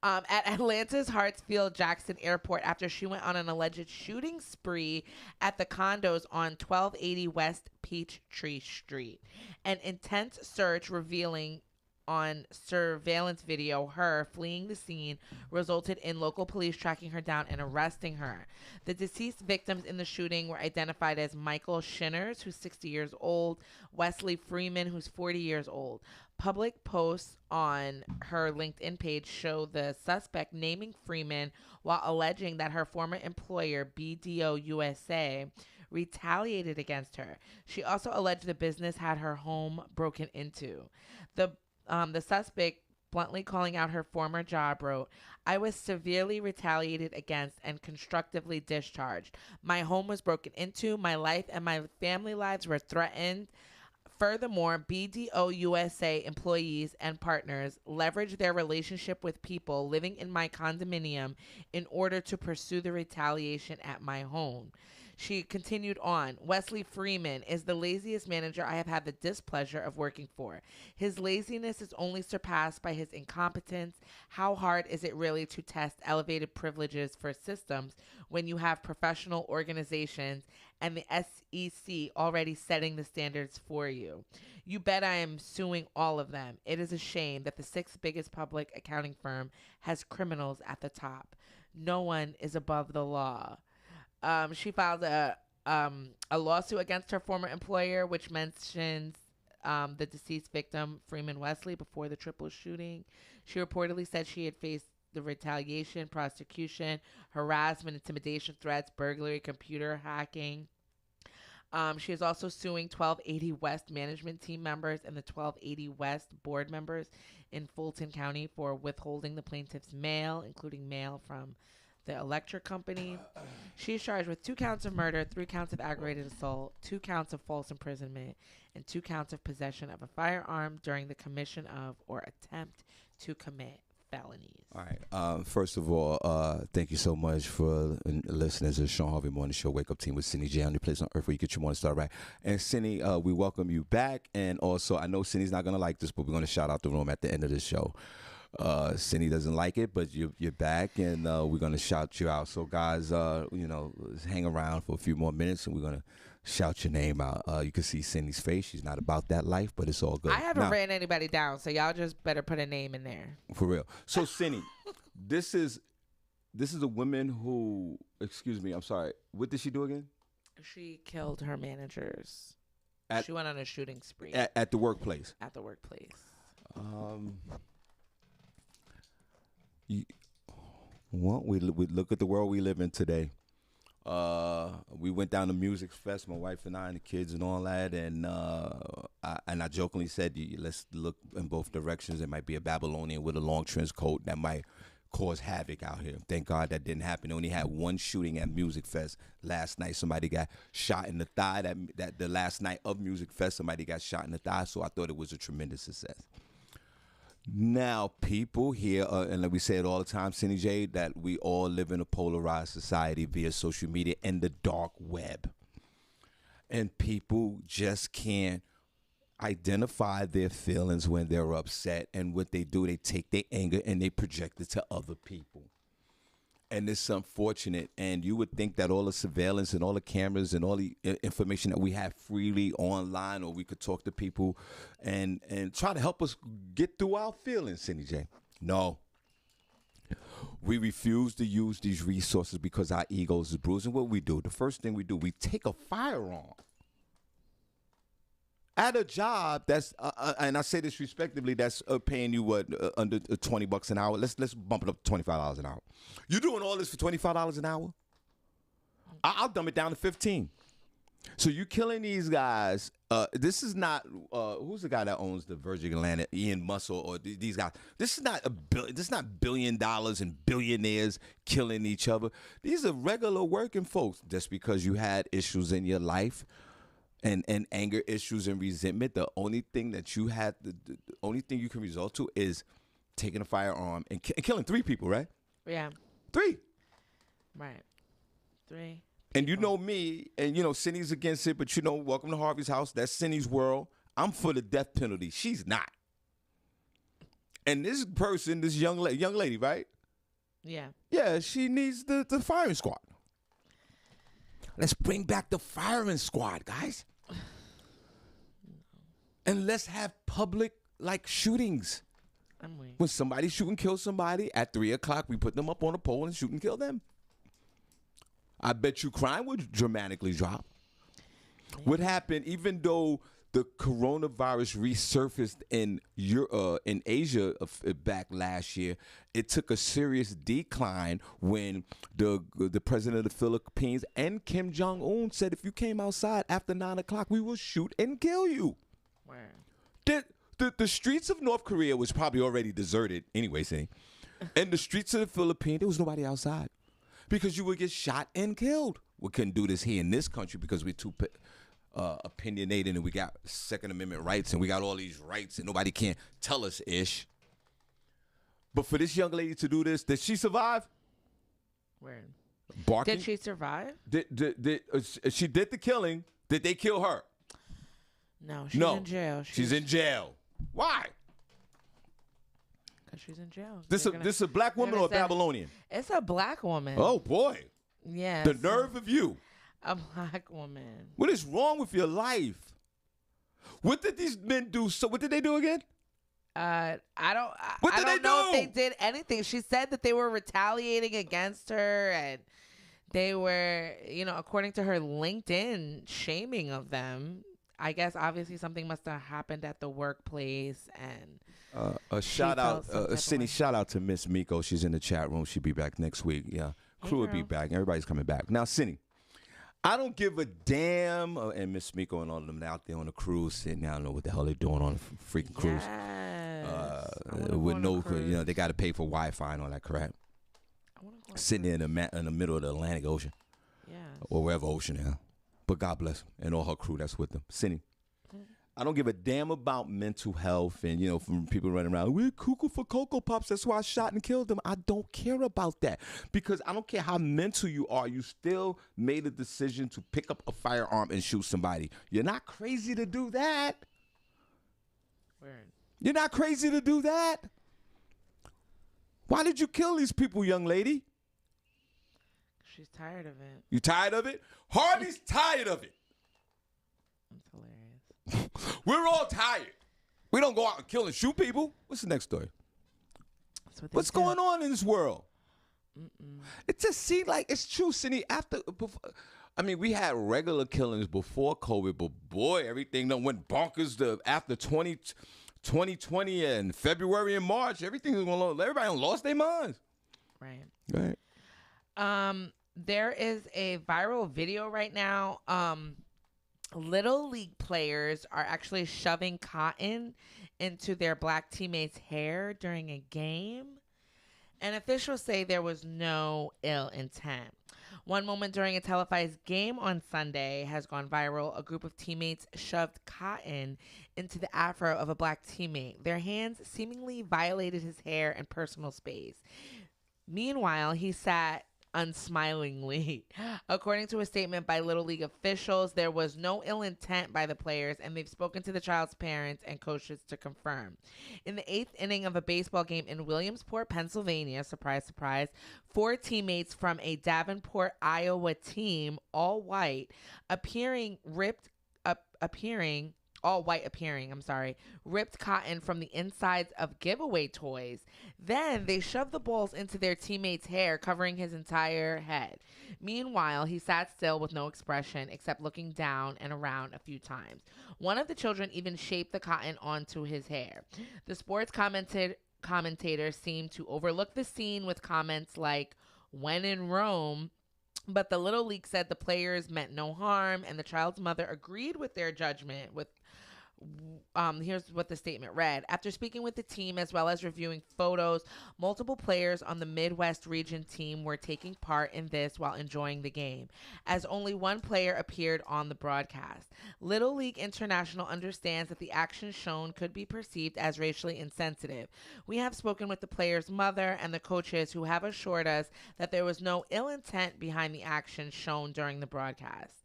At Atlanta's Hartsfield-Jackson Airport after she went on an alleged shooting spree at the condos on 1280 West Peachtree Street. An intense search revealing on surveillance video her fleeing the scene resulted in local police tracking her down and arresting her. The deceased victims in the shooting were identified as Michael Shinners, who's 60 years old, Wesley Freeman, who's 40 years old. Public posts on her LinkedIn page show the suspect naming Freeman while alleging that her former employer, BDO USA, retaliated against her. She also alleged the business had her home broken into. The suspect, bluntly calling out her former job, wrote, "I was severely retaliated against and constructively discharged. My home was broken into. My life and my family lives were threatened. Furthermore, BDO USA employees and partners leveraged their relationship with people living in my condominium in order to pursue the retaliation at my home." She continued on, "Wesley Freeman is the laziest manager I have had the displeasure of working for. His laziness is only surpassed by his incompetence. How hard is it really to test elevated privileges for systems when you have professional organizations and the SEC already setting the standards for you? You bet I am suing all of them. It is a shame that the sixth biggest public accounting firm has criminals at the top. No one is above the law." She filed a lawsuit against her former employer, which mentions the deceased victim, Freeman Wesley, before the triple shooting. She reportedly said she had faced the retaliation, prosecution, harassment, intimidation, threats, burglary, computer hacking. She is also suing 1280 West management team members and the 1280 West board members in Fulton County for withholding the plaintiff's mail, including mail from the electric company. She is charged with 2 counts of murder, 3 counts of aggravated assault, 2 counts of false imprisonment, and 2 counts of possession of a firearm during the commission of or attempt to commit felonies. All right. First of all, thank you so much for listeners to the Shawn Harvey Morning Show Wake Up Team with Senny J, only place on earth where you get your morning start right. And Senny, we welcome you back. And also, I know Senny's not going to like this, but we're going to shout out the room at the end of the show. Senny doesn't like it, but you're back, and we're going to shout you out. So, guys, hang around for a few more minutes, and we're going to shout your name out. You can see Senny's face. She's not about that life, but it's all good. I haven't written anybody down, so y'all just better put a name in there. For real. So, Senny, this is a woman who, excuse me, I'm sorry. What did she do again? She killed her managers. She went on a shooting spree. At the workplace? At the workplace. Well, we look at the world we live in today. We went down to Music Fest, my wife and I and the kids and all that, and I jokingly said, let's look in both directions. There might be a Babylonian with a long trench coat that might cause havoc out here. Thank God that didn't happen. They only had one shooting at Music Fest last night. Somebody got shot in the thigh. That the last night of Music Fest, somebody got shot in the thigh, so I thought it was a tremendous success. Now, people here, and like we say it all the time, Senny J, that we all live in a polarized society via social media and the dark web. And people just can't identify their feelings when they're upset. And what they do, they take their anger and they project it to other people. And it's unfortunate. And you would think that all the surveillance and all the cameras and all the information that we have freely online, or we could talk to people and try to help us get through our feelings, Senny J. No. We refuse to use these resources because our egos is bruised. And what we do, the first thing we do, we take a firearm at a job that's, and I say this respectively, that's paying you what, under $20 an hour. Let's bump it up to $25 an hour. You doing all this for $25 an hour? I'll dumb it down to $15. So you killing these guys. This is not who's the guy that owns the Virgin Atlantic, Ian Muscle, or these guys. This is not this is not $1 billion and billionaires killing each other. These are regular working folks. Just because you had issues in your life. And anger issues and resentment, the only thing that you had, the only thing you can resort to is taking a firearm and killing 3 people, right? Yeah. 3. Right. 3. And you know me, and you know Senny's against it, but you know, welcome to Harvey's house. That's Senny's world. I'm for the death penalty. She's not. And this person, this young lady, right? Yeah. Yeah, she needs the firing squad. Let's bring back the firing squad, guys. And let's have public, like, shootings. I'm waiting. When somebody shoot and kill somebody, at 3 o'clock, we put them up on a pole and shoot and kill them. I bet you crime would dramatically drop. What happened, even though the coronavirus resurfaced in Asia back last year. It took a serious decline when the president of the Philippines and Kim Jong-un said, if you came outside after 9 o'clock, we will shoot and kill you. Where? The streets of North Korea was probably already deserted anyway, saying, and the streets of the Philippines, there was nobody outside because you would get shot and killed. We couldn't do this here in this country because we're too opinionated and we got Second Amendment rights and we got all these rights and nobody can tell us ish. But for this young lady to do this, did she survive? Where? Barking? Did she survive? She did the killing. Did they kill her? No, she's in jail. She's in jail. Why? Because she's in jail. This a black woman or a Babylonian? It's a black woman. Oh, boy. Yes. The nerve of you. A black woman. What is wrong with your life? What did these men do? So what did they do again? I don't What did I they don't know do? if they did anything. She said that they were retaliating against her and they were, according to her LinkedIn, shaming of them. I guess obviously something must have happened at the workplace and a shout out, Senny, shout out to Miss Miko. She's in the chat room. She'll be back next week. Yeah. Crew will be back. Everybody's coming back. Now, Senny, I don't give a damn. And Miss Miko and all of them out there on the cruise sitting. I don't know what the hell they're doing on a freaking cruise. With no, they got to pay for Wi-Fi and all that crap. Sitting there in the middle of the Atlantic Ocean. Yeah. Or wherever ocean is. But God bless them and all her crew that's with them. Senny, I don't give a damn about mental health and, from people running around, we're cuckoo for Cocoa Pops, that's why I shot and killed them. I don't care about that because I don't care how mental you are. You still made a decision to pick up a firearm and shoot somebody. You're not crazy to do that. Weird. You're not crazy to do that. Why did you kill these people, young lady? She's tired of it. You tired of it? Harvey's tired of it. That's hilarious. We're all tired. We don't go out and kill and shoot people. What's the next story? What's going on in this world? It just seems like it's true, Cindy. We had regular killings before COVID, but boy, everything done went bonkers after 2020 and February and March. Everybody done lost their minds. Right. There is a viral video right now. Little League players are actually shoving cotton into their black teammates' hair during a game. And officials say there was no ill intent. One moment during a televised game on Sunday has gone viral. A group of teammates shoved cotton into the afro of a black teammate. Their hands seemingly violated his hair and personal space. Meanwhile, he sat unsmilingly. According to a statement by Little League officials, there was no ill intent by the players, and they've spoken to the child's parents and coaches to confirm. In the 8th inning of a baseball game in Williamsport, Pennsylvania, surprise, surprise, 4 teammates from a Davenport, Iowa team, all white appearing, ripped cotton from the insides of giveaway toys. Then they shoved the balls into their teammate's hair, covering his entire head. Meanwhile, he sat still with no expression except looking down and around a few times. One of the children even shaped the cotton onto his hair. The sports commentator seemed to overlook the scene with comments like, "When in Rome," but the Little League said the players meant no harm, and the child's mother agreed with their judgment. Here's what the statement read. After speaking with the team as well as reviewing photos, multiple players on the Midwest region team were taking part in this while enjoying the game, as only one player appeared on the broadcast. Little League International understands that the action shown could be perceived as racially insensitive. We have spoken with the player's mother and the coaches who have assured us that there was no ill intent behind the action shown during the broadcast.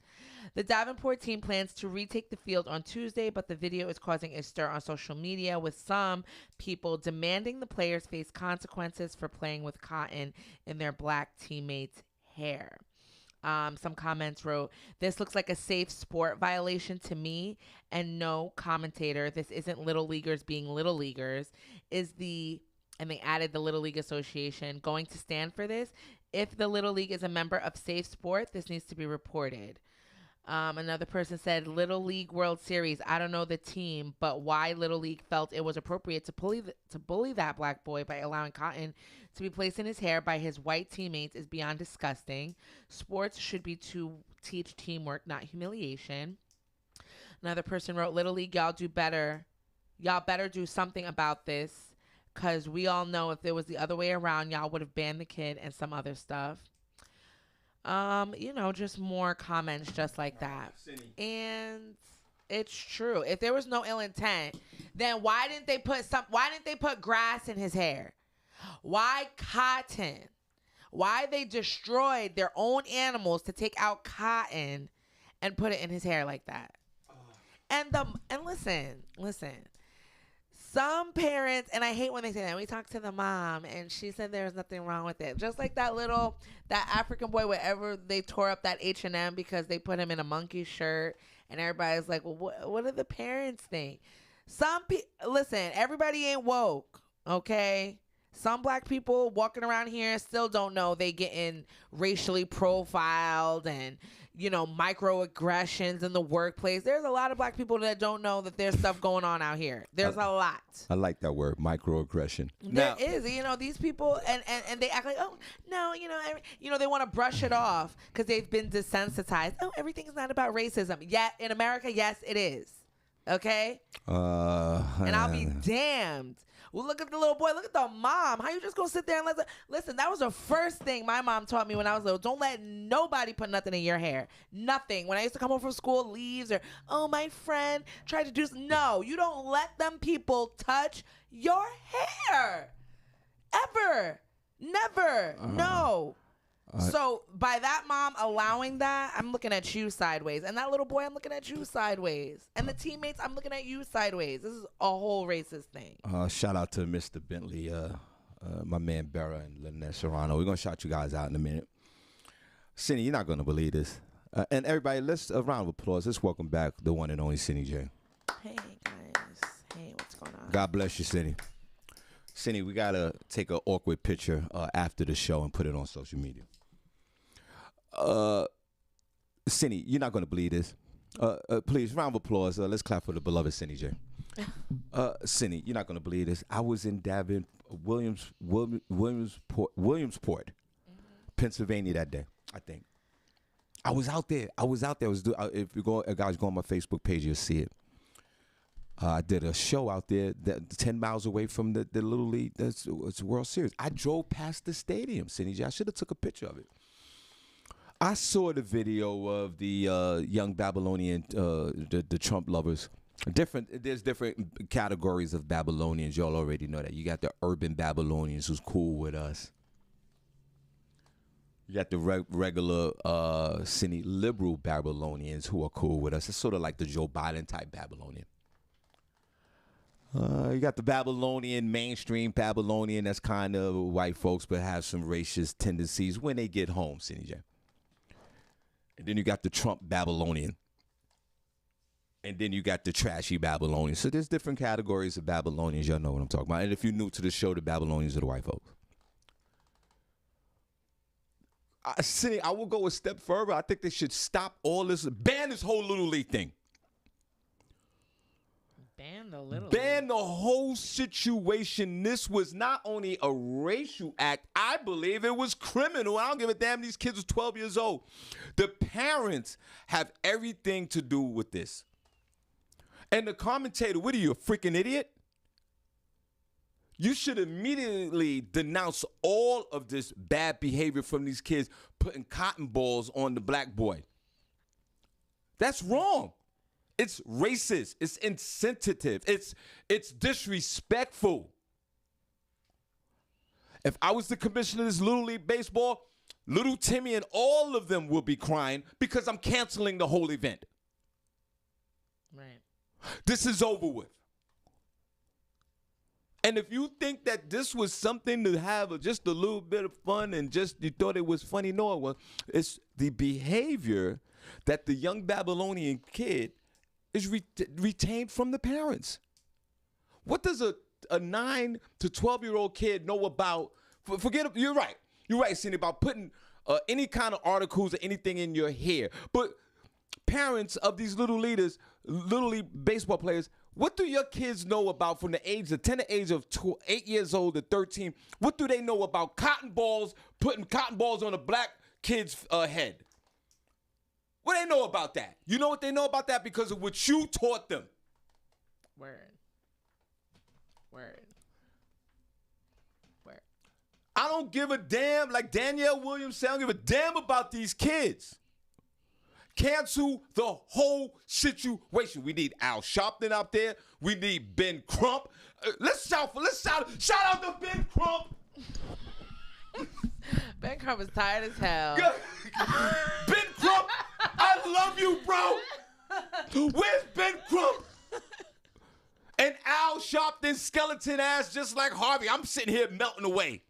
The Davenport team plans to retake the field on Tuesday, but the video is causing a stir on social media, with some people demanding the players face consequences for playing with cotton in their black teammates' hair. Some comments wrote, "This looks like a safe sport violation to me, and no, commentator, this isn't Little Leaguers being Little Leaguers. And they added the Little League Association going to stand for this. If the Little League is a member of Safe Sport, this needs to be reported." Another person said Little League World Series. I don't know the team, but why Little League felt it was appropriate to bully that black boy by allowing cotton to be placed in his hair by his white teammates is beyond disgusting. Sports should be to teach teamwork, not humiliation. Another person wrote, Little League, y'all do better. Y'all better do something about this, because we all know if it was the other way around, y'all would have banned the kid and some other stuff. Just more comments just like that. And it's true. If there was no ill intent, then why didn't they put grass in his hair? Why cotton? Why they destroyed their own animals to take out cotton and put it in his hair like that? And listen. Some parents, and I hate when they say that, we talked to the mom and she said there was nothing wrong with it. Just like that African boy, wherever they tore up that H&M because they put him in a monkey shirt, and everybody's like, well, what do the parents think? Listen, everybody ain't woke, okay? Some black people walking around here still don't know they getting racially profiled and, microaggressions in the workplace. There's a lot of black people that don't know that there's stuff going on out here. There's a lot. I like that word, microaggression. There is. These people, and they act like, oh, no, they want to brush it off because they've been desensitized. Oh, everything's not about racism. Yet in America, yes, it is. Okay? And I'll be damned. Well, look at the little boy. Look at the mom. How you just gonna sit there and listen? That was the first thing my mom taught me when I was little. Don't let nobody put nothing in your hair. Nothing. When I used to come home from school, leaves or my friend tried to do. No, you don't let them people touch your hair. Ever. Never. No. So by that mom allowing that, I'm looking at you sideways. And that little boy, I'm looking at you sideways. And the teammates, I'm looking at you sideways. This is a whole racist thing. Shout out to Mr. Bentley, my man Berra and Lynette Serrano. We're going to shout you guys out in a minute. Senny, you're not going to believe this. And everybody, let's a round of applause. Let's welcome back the one and only Senny J. Hey, guys. Hey, what's going on? God bless you, Senny. Senny, we got to take an awkward picture after the show and put it on social media. Senny, you're not going to believe this. Please, round of applause. Let's clap for the beloved Senny J. Senny, you're not going to believe this. I was in Williamsport, Pennsylvania that day, I think. I was out there. If you guys go on my Facebook page, you'll see it. I did a show out there 10 miles away from the Little League. It's World Series. I drove past the stadium, Senny J. I should have took a picture of it. I saw the video of the young Babylonian, the Trump lovers. There's different categories of Babylonians. Y'all already know that. You got the urban Babylonians who's cool with us. You got the regular Senny liberal Babylonians who are cool with us. It's sort of like the Joe Biden type Babylonian. You got the Babylonian, mainstream Babylonian that's kind of white folks but have some racist tendencies when they get home, Senny J. And then you got the Trump Babylonian. And then you got the trashy Babylonian. So there's different categories of Babylonians. Y'all know what I'm talking about. And if you're new to the show, the Babylonians are the white folks. Senny, I will go a step further. I think they should stop all this, ban this whole Little League thing. Ban the whole situation. This was not only a racial act, I believe it was criminal. I don't give a damn. These kids were 12 years old. The parents have everything to do with this. And the commentator, what are you, a freaking idiot? You should immediately denounce all of this bad behavior from these kids putting cotton balls on the black boy. That's wrong. It's racist. It's insensitive. It's disrespectful. If I was the commissioner of this Little League Baseball, little Timmy and all of them will be crying because I'm canceling the whole event. Right. This is over with. And if you think that this was something to have just a little bit of fun and just you thought it was funny, no, it was. It's the behavior that the young Babylonian kid is retained from the parents. What does a 9 to 12-year-old kid know about? Forget it. You're right, Cindy, about putting any kind of articles or anything in your hair. But parents of these little leaders, little league baseball players, what do your kids know about from the age of 10 to age of 8 years old to 13? What do they know about cotton balls, putting cotton balls on a black kid's head? What do they know about that? You know what they know about that? Because of what you taught them. Word. I don't give a damn, like Danielle Williams said, I don't give a damn about these kids. Cancel the whole situation. We need Al Sharpton out there. We need Ben Crump. Shout out to Ben Crump. Ben Crump is tired as hell. Ben Crump, I love you, bro. Where's Ben Crump? And Al Sharpton skeleton ass just like Harvey. I'm sitting here melting away.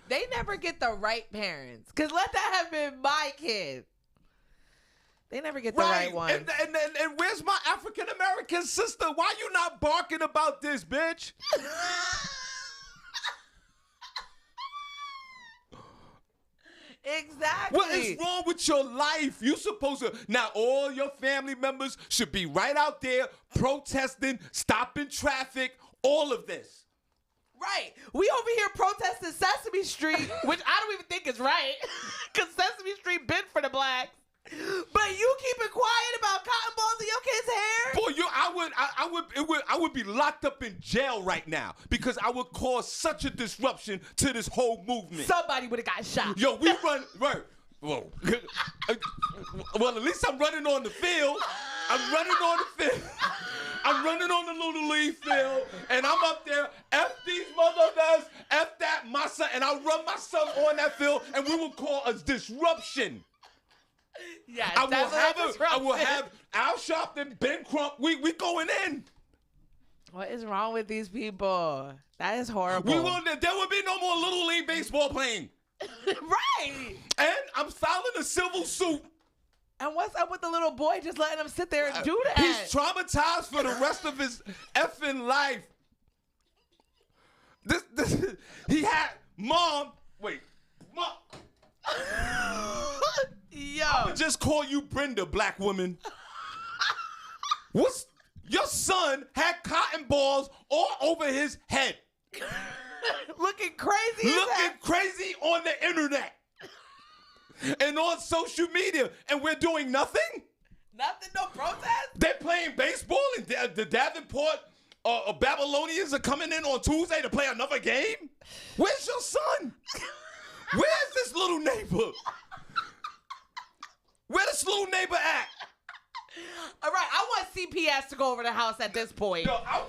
They never get the right parents. Because let that have been my kid. They never get the right one. And where's my African-American sister? Why you not barking about this, bitch? Exactly. What is wrong with your life? You supposed to, now all your family members should be right out there protesting, stopping traffic, all of this. Right. We over here protesting Sesame Street, which I don't even think is right. Because Sesame Street been for the blacks. But you keeping quiet about cotton balls in your kid's hair? Boy, I would be locked up in jail right now because I would cause such a disruption to this whole movement. Somebody would have got shot. Yo, we run, right. Whoa. Well, at least I'm running on the field. I'm running on the Little League field, and I'm up there, F these motherfuckers, F that, my son, and I'll run my son on that field, and we will call a disruption. Yes, I will have Al Sharpton, Ben Crump. We going in. What is wrong with these people? That is horrible. There will be no more Little League baseball playing. Right. And I'm filing a civil suit. And what's up with the little boy just letting him sit there and do that? He's traumatized for the rest of his effing life. He had mom. Yo. I would just call you Brenda, black woman. Your son had cotton balls all over his head. Looking crazy. Looking crazy on the internet. And on social media. And we're doing nothing? Nothing, no protest? They're playing baseball and the Davenport Babylonians are coming in on Tuesday to play another game? Where's your son? Where's this little neighbor? Where this little neighbor at? All right, I want CPS to go over the house at this point. No, I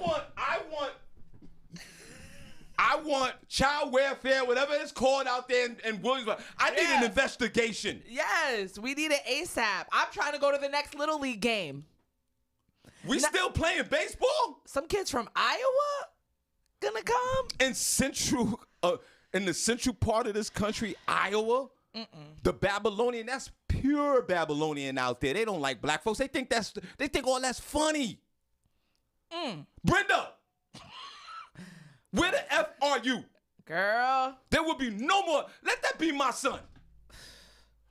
want child welfare, whatever it's called out there in Williamsburg. I need an investigation. Yes, we need it ASAP. I'm trying to go to the next Little League game. We still playing baseball? Some kids from Iowa gonna come? In the central part of this country, Iowa, the Babylonian, that's pure Babylonian out there. They don't like black folks. They think all that's funny. Brenda, where the F are you? Girl. There will be no more. Let that be my son.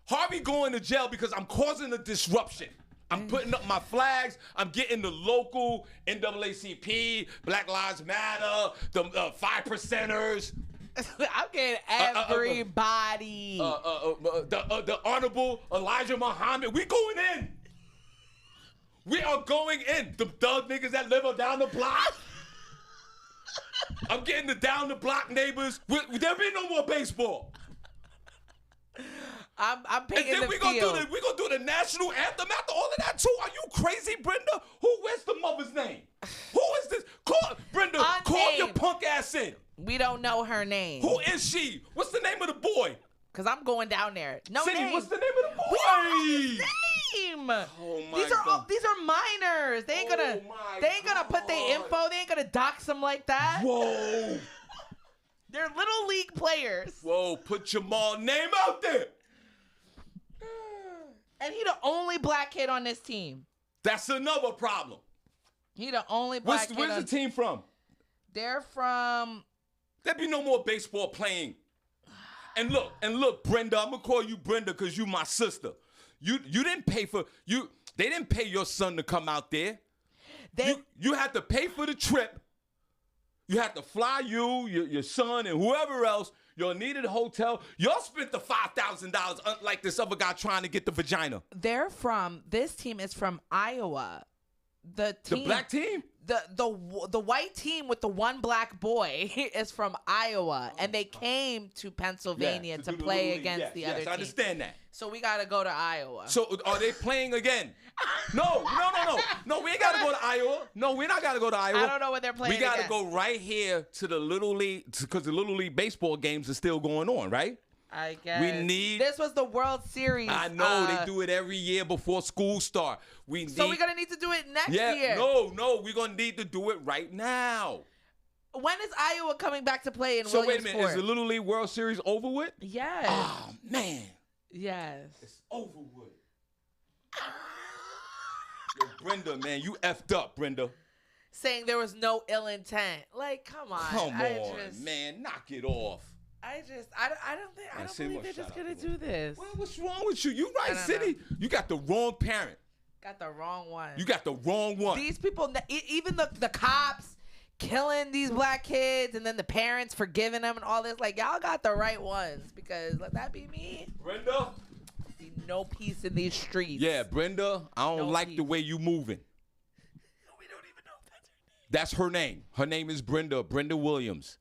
Harvey going to jail because I'm causing a disruption. I'm putting up my flags. I'm getting the local NAACP, Black Lives Matter, the 5%ers. I'm getting everybody. The Honorable Elijah Muhammad. We going in. We are going in. The thug niggas that live up down the block. I'm getting the down the block neighbors. There'll be no more baseball. I'm painting and then the we field. We're going to do the national anthem after all of that, too. Are you crazy, Brenda? Where's the mother's name? Who is this? Brenda, call your punk ass in. We don't know her name. Who is she? What's the name of the boy? Because I'm going down there. No Senny, name. what's the name of the boy? We don't know his name. Oh my these are God. these are minors. They ain't gonna put their info. They ain't gonna dox them like that. Whoa. They're Little League players. Whoa, put Jamal's name out there. And he the only black kid on this team. That's another problem. He the only black kid. Where's the team from? They're from... There'll be no more baseball playing. And look, Brenda, I'm going to call you Brenda because you my sister. You didn't pay for you. They didn't pay your son to come out there. You had to pay for the trip. You had to fly your son, and whoever else. Y'all needed a hotel. Y'all spent the $5,000, unlike this other guy trying to get the vagina. This team is from Iowa. The black team? The white team with the one black boy is from Iowa, and they came to Pennsylvania to play against the other team. I understand that. So we got to go to Iowa. So are they playing again? No. We ain't got to go to Iowa. No, we're not got to go to Iowa. I don't know what they're playing. We got to go right here to the Little League, because the Little League baseball games are still going on, right? I guess. This was the World Series. I know. They do it every year before school start. So we're going to need to do it next year. No. We're going to need to do it right now. When is Iowa coming back to play in So Williamsport? wait a minute. Is the Little League World Series over with? Yes. Oh, man. Yes. It's over with. Yo, Brenda, man, you effed up, Brenda. Saying there was no ill intent. Like, come on. Come on, man. Knock it off. I don't believe they're just going to do this. Well, what's wrong with you? You right, Senny. You got the wrong parent. Got the wrong one. You got the wrong one. These people, even the cops killing these black kids, and then the parents forgiving them and all this, like, y'all got the right ones, because let that be me. Brenda? See no peace in these streets. Yeah, Brenda, I don't like the way you moving. We don't even know if that's her name. That's her name. Her name is Brenda Williams.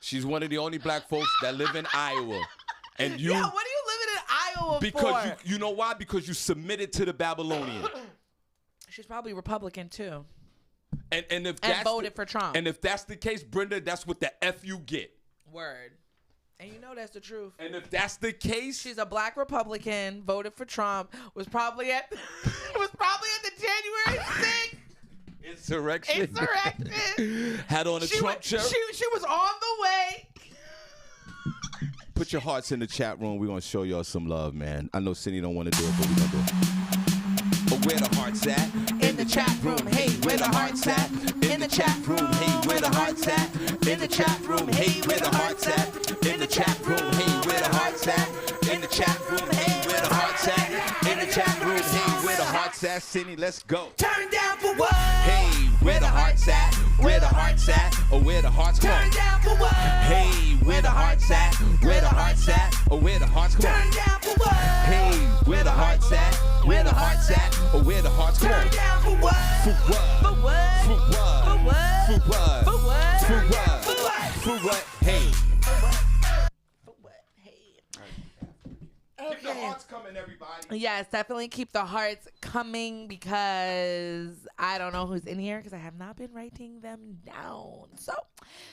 She's one of the only black folks that live in Iowa. And you, yeah, what are you living in Iowa because for? you know why? Because you submitted to the Babylonians. She's probably Republican too. And voted for Trump. And if that's the case, Brenda, that's what the F you get. Word. And you know that's the truth. And if that's the case, she's a black Republican, voted for Trump, was probably at the January 6th insurrection. Had on a Trump shirt. She was on the way. Put your hearts in the chat room. We're going to show y'all some love, man. I know Senny don't want to do it, but we're going to do it. But where the hearts at? In the chat room. Hey, where the hearts at? In the chat room. Hey, where the hearts at? In the chat room. Hey, where the hearts at? In the chat room. Hey, where the hearts at? In the chat room. Hey, where the hearts at? In the chat room. Hey, where the hearts at? Senny, let's go. Turn down for what? Hey, where the hearts at? Where the hearts at? Or where the hearts come on? Turn down for what? Hey, where the hearts at? Where the hearts at? Or where the hearts come on? Turn down for what? Hey, where the hearts at? Where the hearts at? Or where the hearts come on? Turn down for what? For what? For what? For what? For what? For what? For what? For what? For what? For what? Hey. For what? Hey. Keep the hearts coming, everybody. Yes, definitely keep the hearts coming, because I don't know who's in here because I have not been writing them down. So,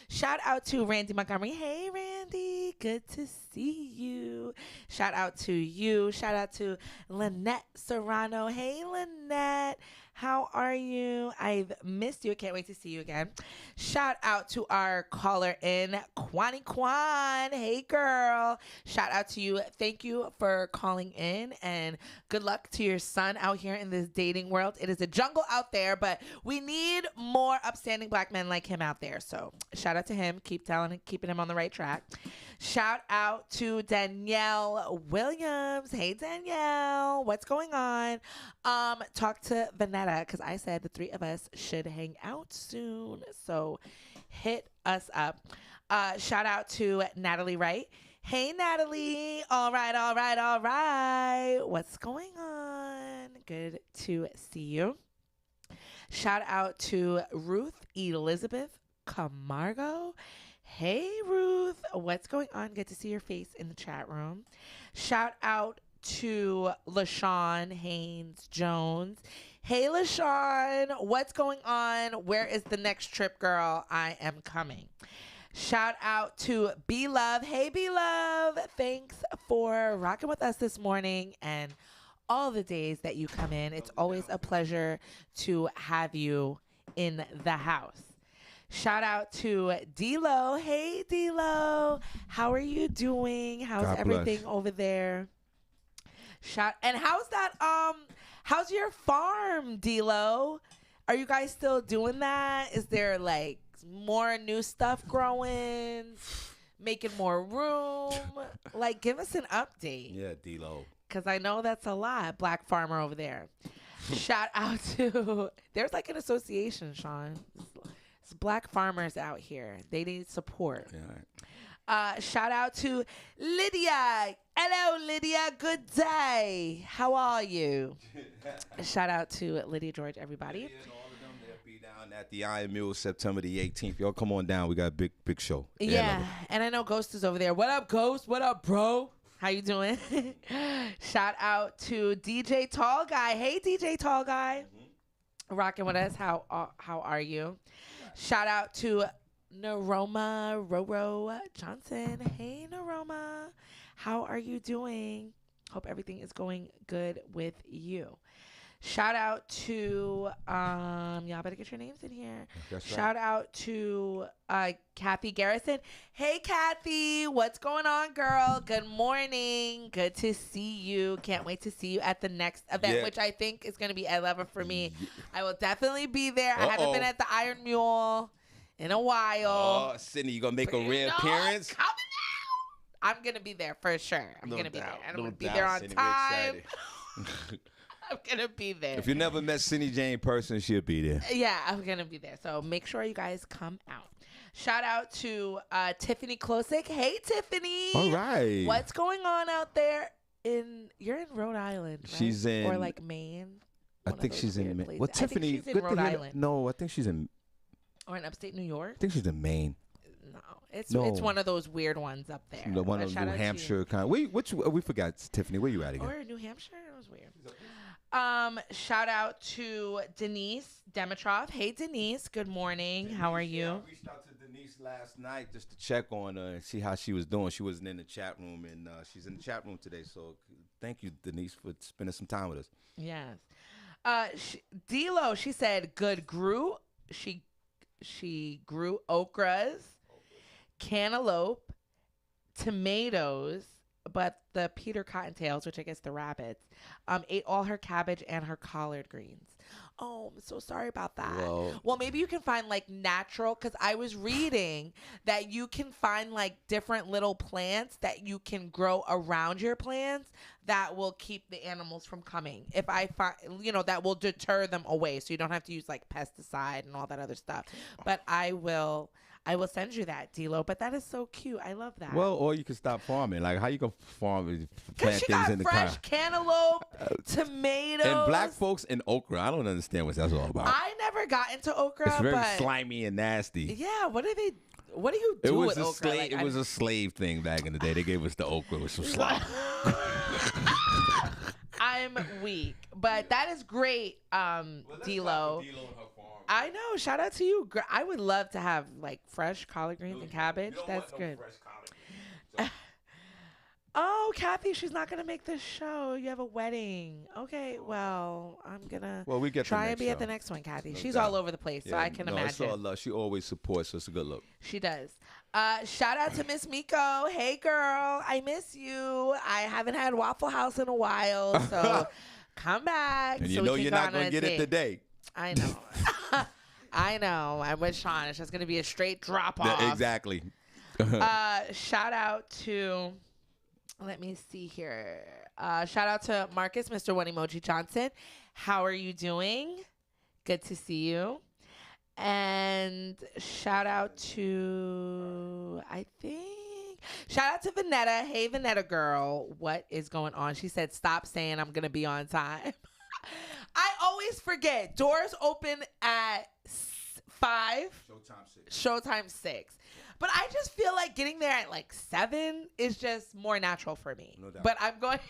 shout out to Randy Montgomery. Hey, Randy. Good to see you. Shout out to you. Shout out to Lynette Serrano. Hey, Lynette. How are you? I've missed you. Can't wait to see you again. Shout out to our caller in, Kwani Kwan. Hey, girl. Shout out to you. Thank you for calling in, and good luck to your son out here in this dating world. It is a jungle out there, but we need more upstanding black men like him out there. So shout out to him. Keeping him on the right track. Shout out to Danielle Williams. Hey, Danielle. What's going on? Talk to Vanetta, because I said the three of us should hang out soon. So hit us up. Shout out to Natalie Wright. Hey, Natalie. All right. What's going on? Good to see you. Shout out to Ruth Elizabeth Camargo. Hey, Ruth. What's going on? Good to see your face in the chat room. Shout out to LaShawn Haynes Jones. Hey, LaShawn. What's going on? Where is the next trip, girl? I am coming. Shout out to B-Love. Hey, B-Love. Thanks for rocking with us this morning and all the days that you come in. It's always a pleasure to have you in the house. Shout out to D-Lo. Hey, D-Lo. How are you doing? How's God everything bless. over there? And how's your farm, D-Lo? Are you guys still doing that? Is there like more new stuff growing? Making more room? Like, give us an update. Yeah, D-Lo. because I know that's a lot. Black farmer over there. Shout out to, there's like an association, Sean. It's black farmers out here. They need support. Yeah, all right. Shout out to Lydia. Hello, Lydia. Good day. How are you? Shout out to Lydia George, everybody. Lydia and all of them, they'll be down at the Iron Mule September the 18th. Y'all come on down. We got a big show. Yeah, and I know Ghost is over there. What up, Ghost? What up, bro? How you doing? Shout out to DJ Tall Guy. Hey, DJ Tall Guy. Rocking with us. How are you? Shout out to Naroma Roro Johnson. Hey, Naroma. How are you doing? Hope everything is going good with you. Shout out to, y'all better get your names in here. That's right. Shout out to Kathy Garrison. Hey, Kathy. What's going on, girl? Good morning. Good to see you. Can't wait to see you at the next event, which I think is going to be at 11 for me. I will definitely be there. I haven't been at the Iron Mule in a while. Oh, Senny, you going to make a rare appearance? Coming out. I'm going to be there for sure. I'm going to be there. And I'm going to be there on Senny, time. I'm going to be there. If you never met Senny Jane in person, she'll be there. Yeah, I'm going to be there. So make sure you guys come out. Shout out to Tiffany Klosik. Hey, Tiffany. All right. What's going on out there? You're in Rhode Island, right? She's in... Or like Maine? I think she's in Maine. Places. Well, Tiffany... I think she's in Rhode Island. No, I think she's in... Or in upstate New York? I think she's in Maine. No, it's one of those weird ones up there. The one of New Hampshire kind. We forgot, Tiffany. Where you at again? Or New Hampshire? It was weird. Shout out to Denise Dimitrov. Hey, Denise. Good morning. How are you? I reached out to Denise last night just to check on her and see how she was doing. She wasn't in the chat room, and she's in the chat room today. So thank you, Denise, for spending some time with us. Yes. D-Lo, she said, good grew. She grew okras, cantaloupe, tomatoes, but the Peter Cottontails, which I guess the rabbits, ate all her cabbage and her collard greens. Oh, I'm so sorry about that. Well, maybe you can find like natural, because I was reading that you can find like different little plants that you can grow around your plants that will keep the animals from coming. If I find, that will deter them away, so you don't have to use like pesticide and all that other stuff. But I will send you that, D-Lo. But that is so cute. I love that. Well, or you can stop farming. Like, how you gonna plant things in the car? Fresh cantaloupe, tomatoes. And black folks in okra. I don't understand what that's all about. I never got into okra. It's very slimy and nasty. Yeah, what do you do with okra? It was a slave thing back in the day. They gave us the okra with some slime. I'm weak, but that is great, D-Lo. I know. Shout out to you. I would love to have like fresh collard greens and cabbage. That's good. Oh, Kathy, she's not going to make this show. You have a wedding. Okay, well, I'm going to try and be at the next one, Kathy. She's all over the place, so I can imagine. It's all love. She always supports, so it's a good look. She does. Shout out to Miss Miko. Hey, girl. I miss you. I haven't had Waffle House in a while, so come back. And you know you're not going to get it today. I know. I know. I'm with Sean. It's just going to be a straight drop-off. Exactly. Shout out to... Let me see here. Shout out to Marcus, Mr. One Emoji Johnson. How are you doing? Good to see you. And shout out to, shout out to Vanetta. Hey, Vanetta girl. What is going on? She said, stop saying I'm going to be on time. I always forget. Doors open at 5. Showtime 6. But I just feel like getting there at like 7 is just more natural for me. No doubt. But I'm going.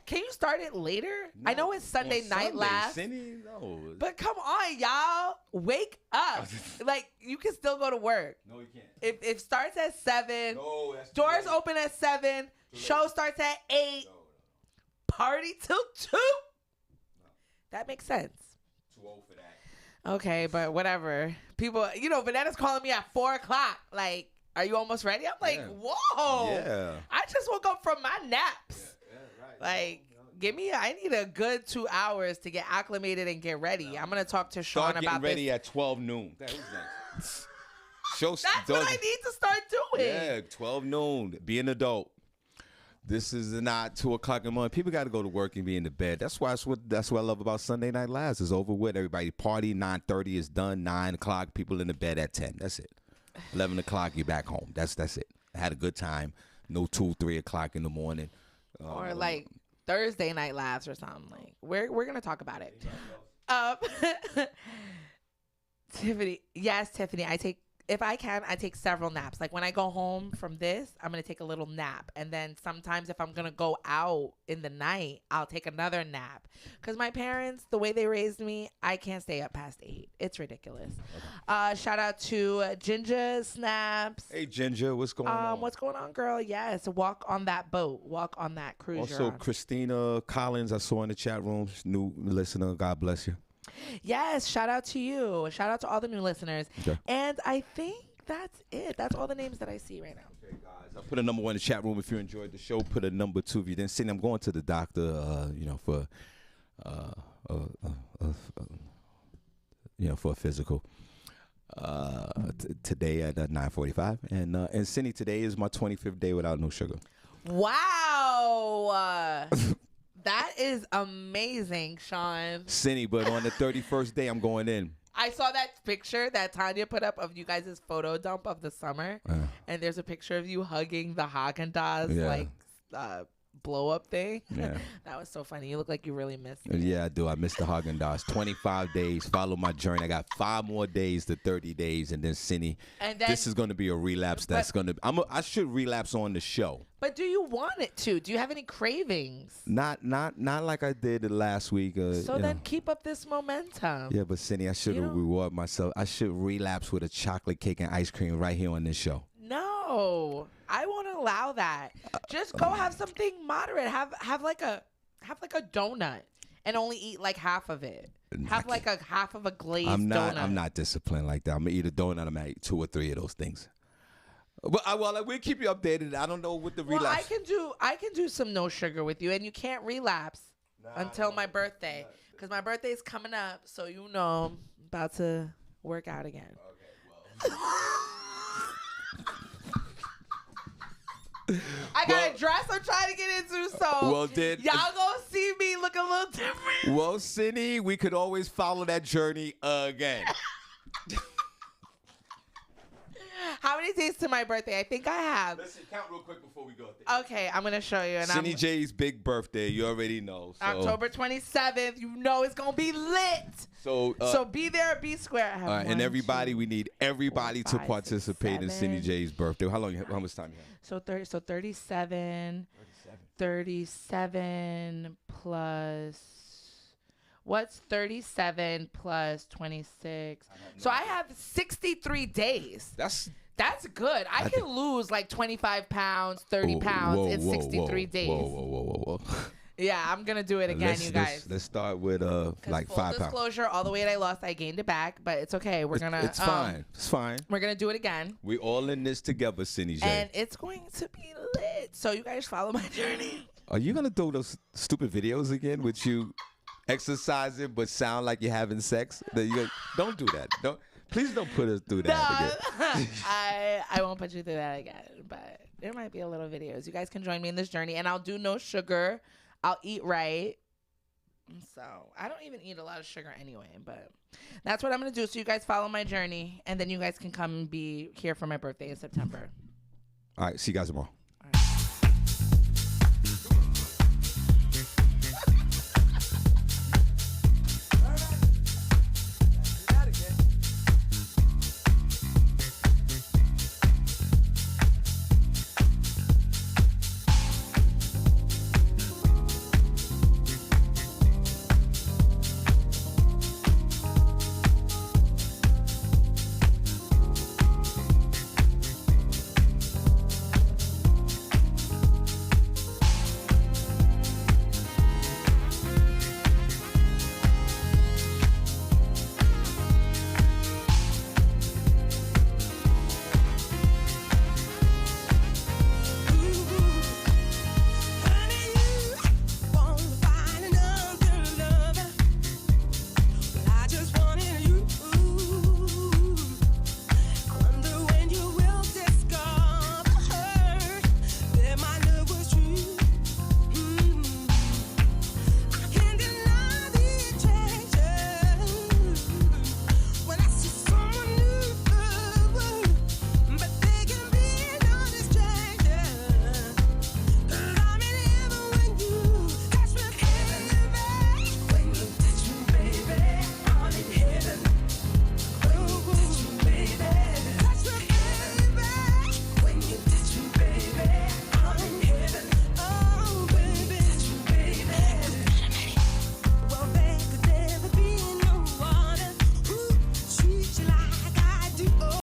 Can you start it later? No, I know it's Sunday night last. No. But come on, y'all. Wake up. Like, you can still go to work. No, you can't. If it starts at 7, doors open at 7, show starts at 8, party till 2. No. That makes sense. Too old for that. Okay, but whatever. People, Vanetta's calling me at 4 o'clock. Like, are you almost ready? I'm like, whoa. Yeah. I just woke up from my naps. Yeah, right. Like, I need a good 2 hours to get acclimated and get ready. I'm going to talk to Sean about this. Start getting ready at 12 noon. That's what I need to start doing. Yeah, 12 noon. Be an adult. This is not 2 o'clock in the morning. People got to go to work and be in the bed. That's what I love about Sunday Night Lives. It's over with. Everybody party. 9:30 is done. 9 o'clock. People in the bed at 10. That's it. 11 o'clock. You're back home. That's it. I had a good time. No 2, 3 o'clock in the morning. Or like Thursday Night Lives or something. Like we're gonna talk about it. Tiffany, yes, Tiffany. If I can, I take several naps. Like when I go home from this, I'm going to take a little nap. And then sometimes if I'm going to go out in the night, I'll take another nap. Because my parents, the way they raised me, I can't stay up past 8. It's ridiculous. Shout out to Ginger Snaps. Hey, Ginger, what's going on? What's going on, girl? Yes, walk on that boat. Walk on that cruise. Also, Christina Collins, I saw in the chat room. New listener. God bless you. Yes, shout out to you. Shout out to all the new listeners. Okay. And I think that's it. That's all the names that I see right now. Okay, guys. I put a number 1 in the chat room if you enjoyed the show. Put a number 2 if you didn't see it. I'm going to the doctor, for a physical today at 9:45. And Senny, today is my 25th day without no sugar. Wow. That is amazing, Shawn. Senny, but on the 31st day, I'm going in. I saw that picture that Tanya put up of you guys' photo dump of the summer. And there's a picture of you hugging the Haagen-Dazs, blow up thing. Yeah. That was so funny. You look like you really missed it. Yeah, I do. I missed the Haagen-Dazs. 25 days. Follow my journey. I got 5 more days to 30 days, and then Senny. And then, this is going to be a relapse. That's going to. I should relapse on the show. But do you want it to? Do you have any cravings? Not like I did last week. So then keep up this momentum. Yeah, but Senny, I should reward myself. I should relapse with a chocolate cake and ice cream right here on this show. No, I won't allow that. Just go have something moderate. Have like a donut and only eat like half of it. Have like a half of a glazed donut. I'm not disciplined like that. I'm gonna eat a donut. I'm gonna eat 2 or 3 of those things. But we'll keep you updated. I don't know what the relapse. Well, I can do some no sugar with you, and you can't relapse until my birthday, because my birthday's coming up. So I'm about to work out again. Okay, well. I got a dress I'm trying to get into, so y'all gonna see me look a little different. Well, Senny, we could always follow that journey again. How many days to my birthday? I think I have. Listen, count real quick before we go there. Okay, I'm gonna show you. Senny J's big birthday. You already know. So. October 27th. You know it's gonna be lit. So be there at B Square. All right, and everybody, we need everybody to participate in Senny J's birthday. How much time you have? So 37 plus. What's 37 plus 26? So I have 63 days. That's good. I can lose like 25 pounds, 30 pounds in 63 days. Whoa. Yeah, I'm going to do it again, you guys. Let's start with like 5 pounds. Full disclosure, all the weight I lost, I gained it back, but it's okay. We're going to... It's fine. It's fine. We're going to do it again. We all in this together, Senny J. And it's going to be lit. So you guys follow my journey. Are you going to do those stupid videos again with you exercising but sound like you're having sex? Don't do that. Please don't put us through that again. I won't put you through that again, but there might be a little videos. You guys can join me in this journey, and I'll do no sugar. I'll eat right. So I don't even eat a lot of sugar anyway, but that's what I'm going to do. So you guys follow my journey, and then you guys can come and be here for my birthday in September. All right. See you guys tomorrow.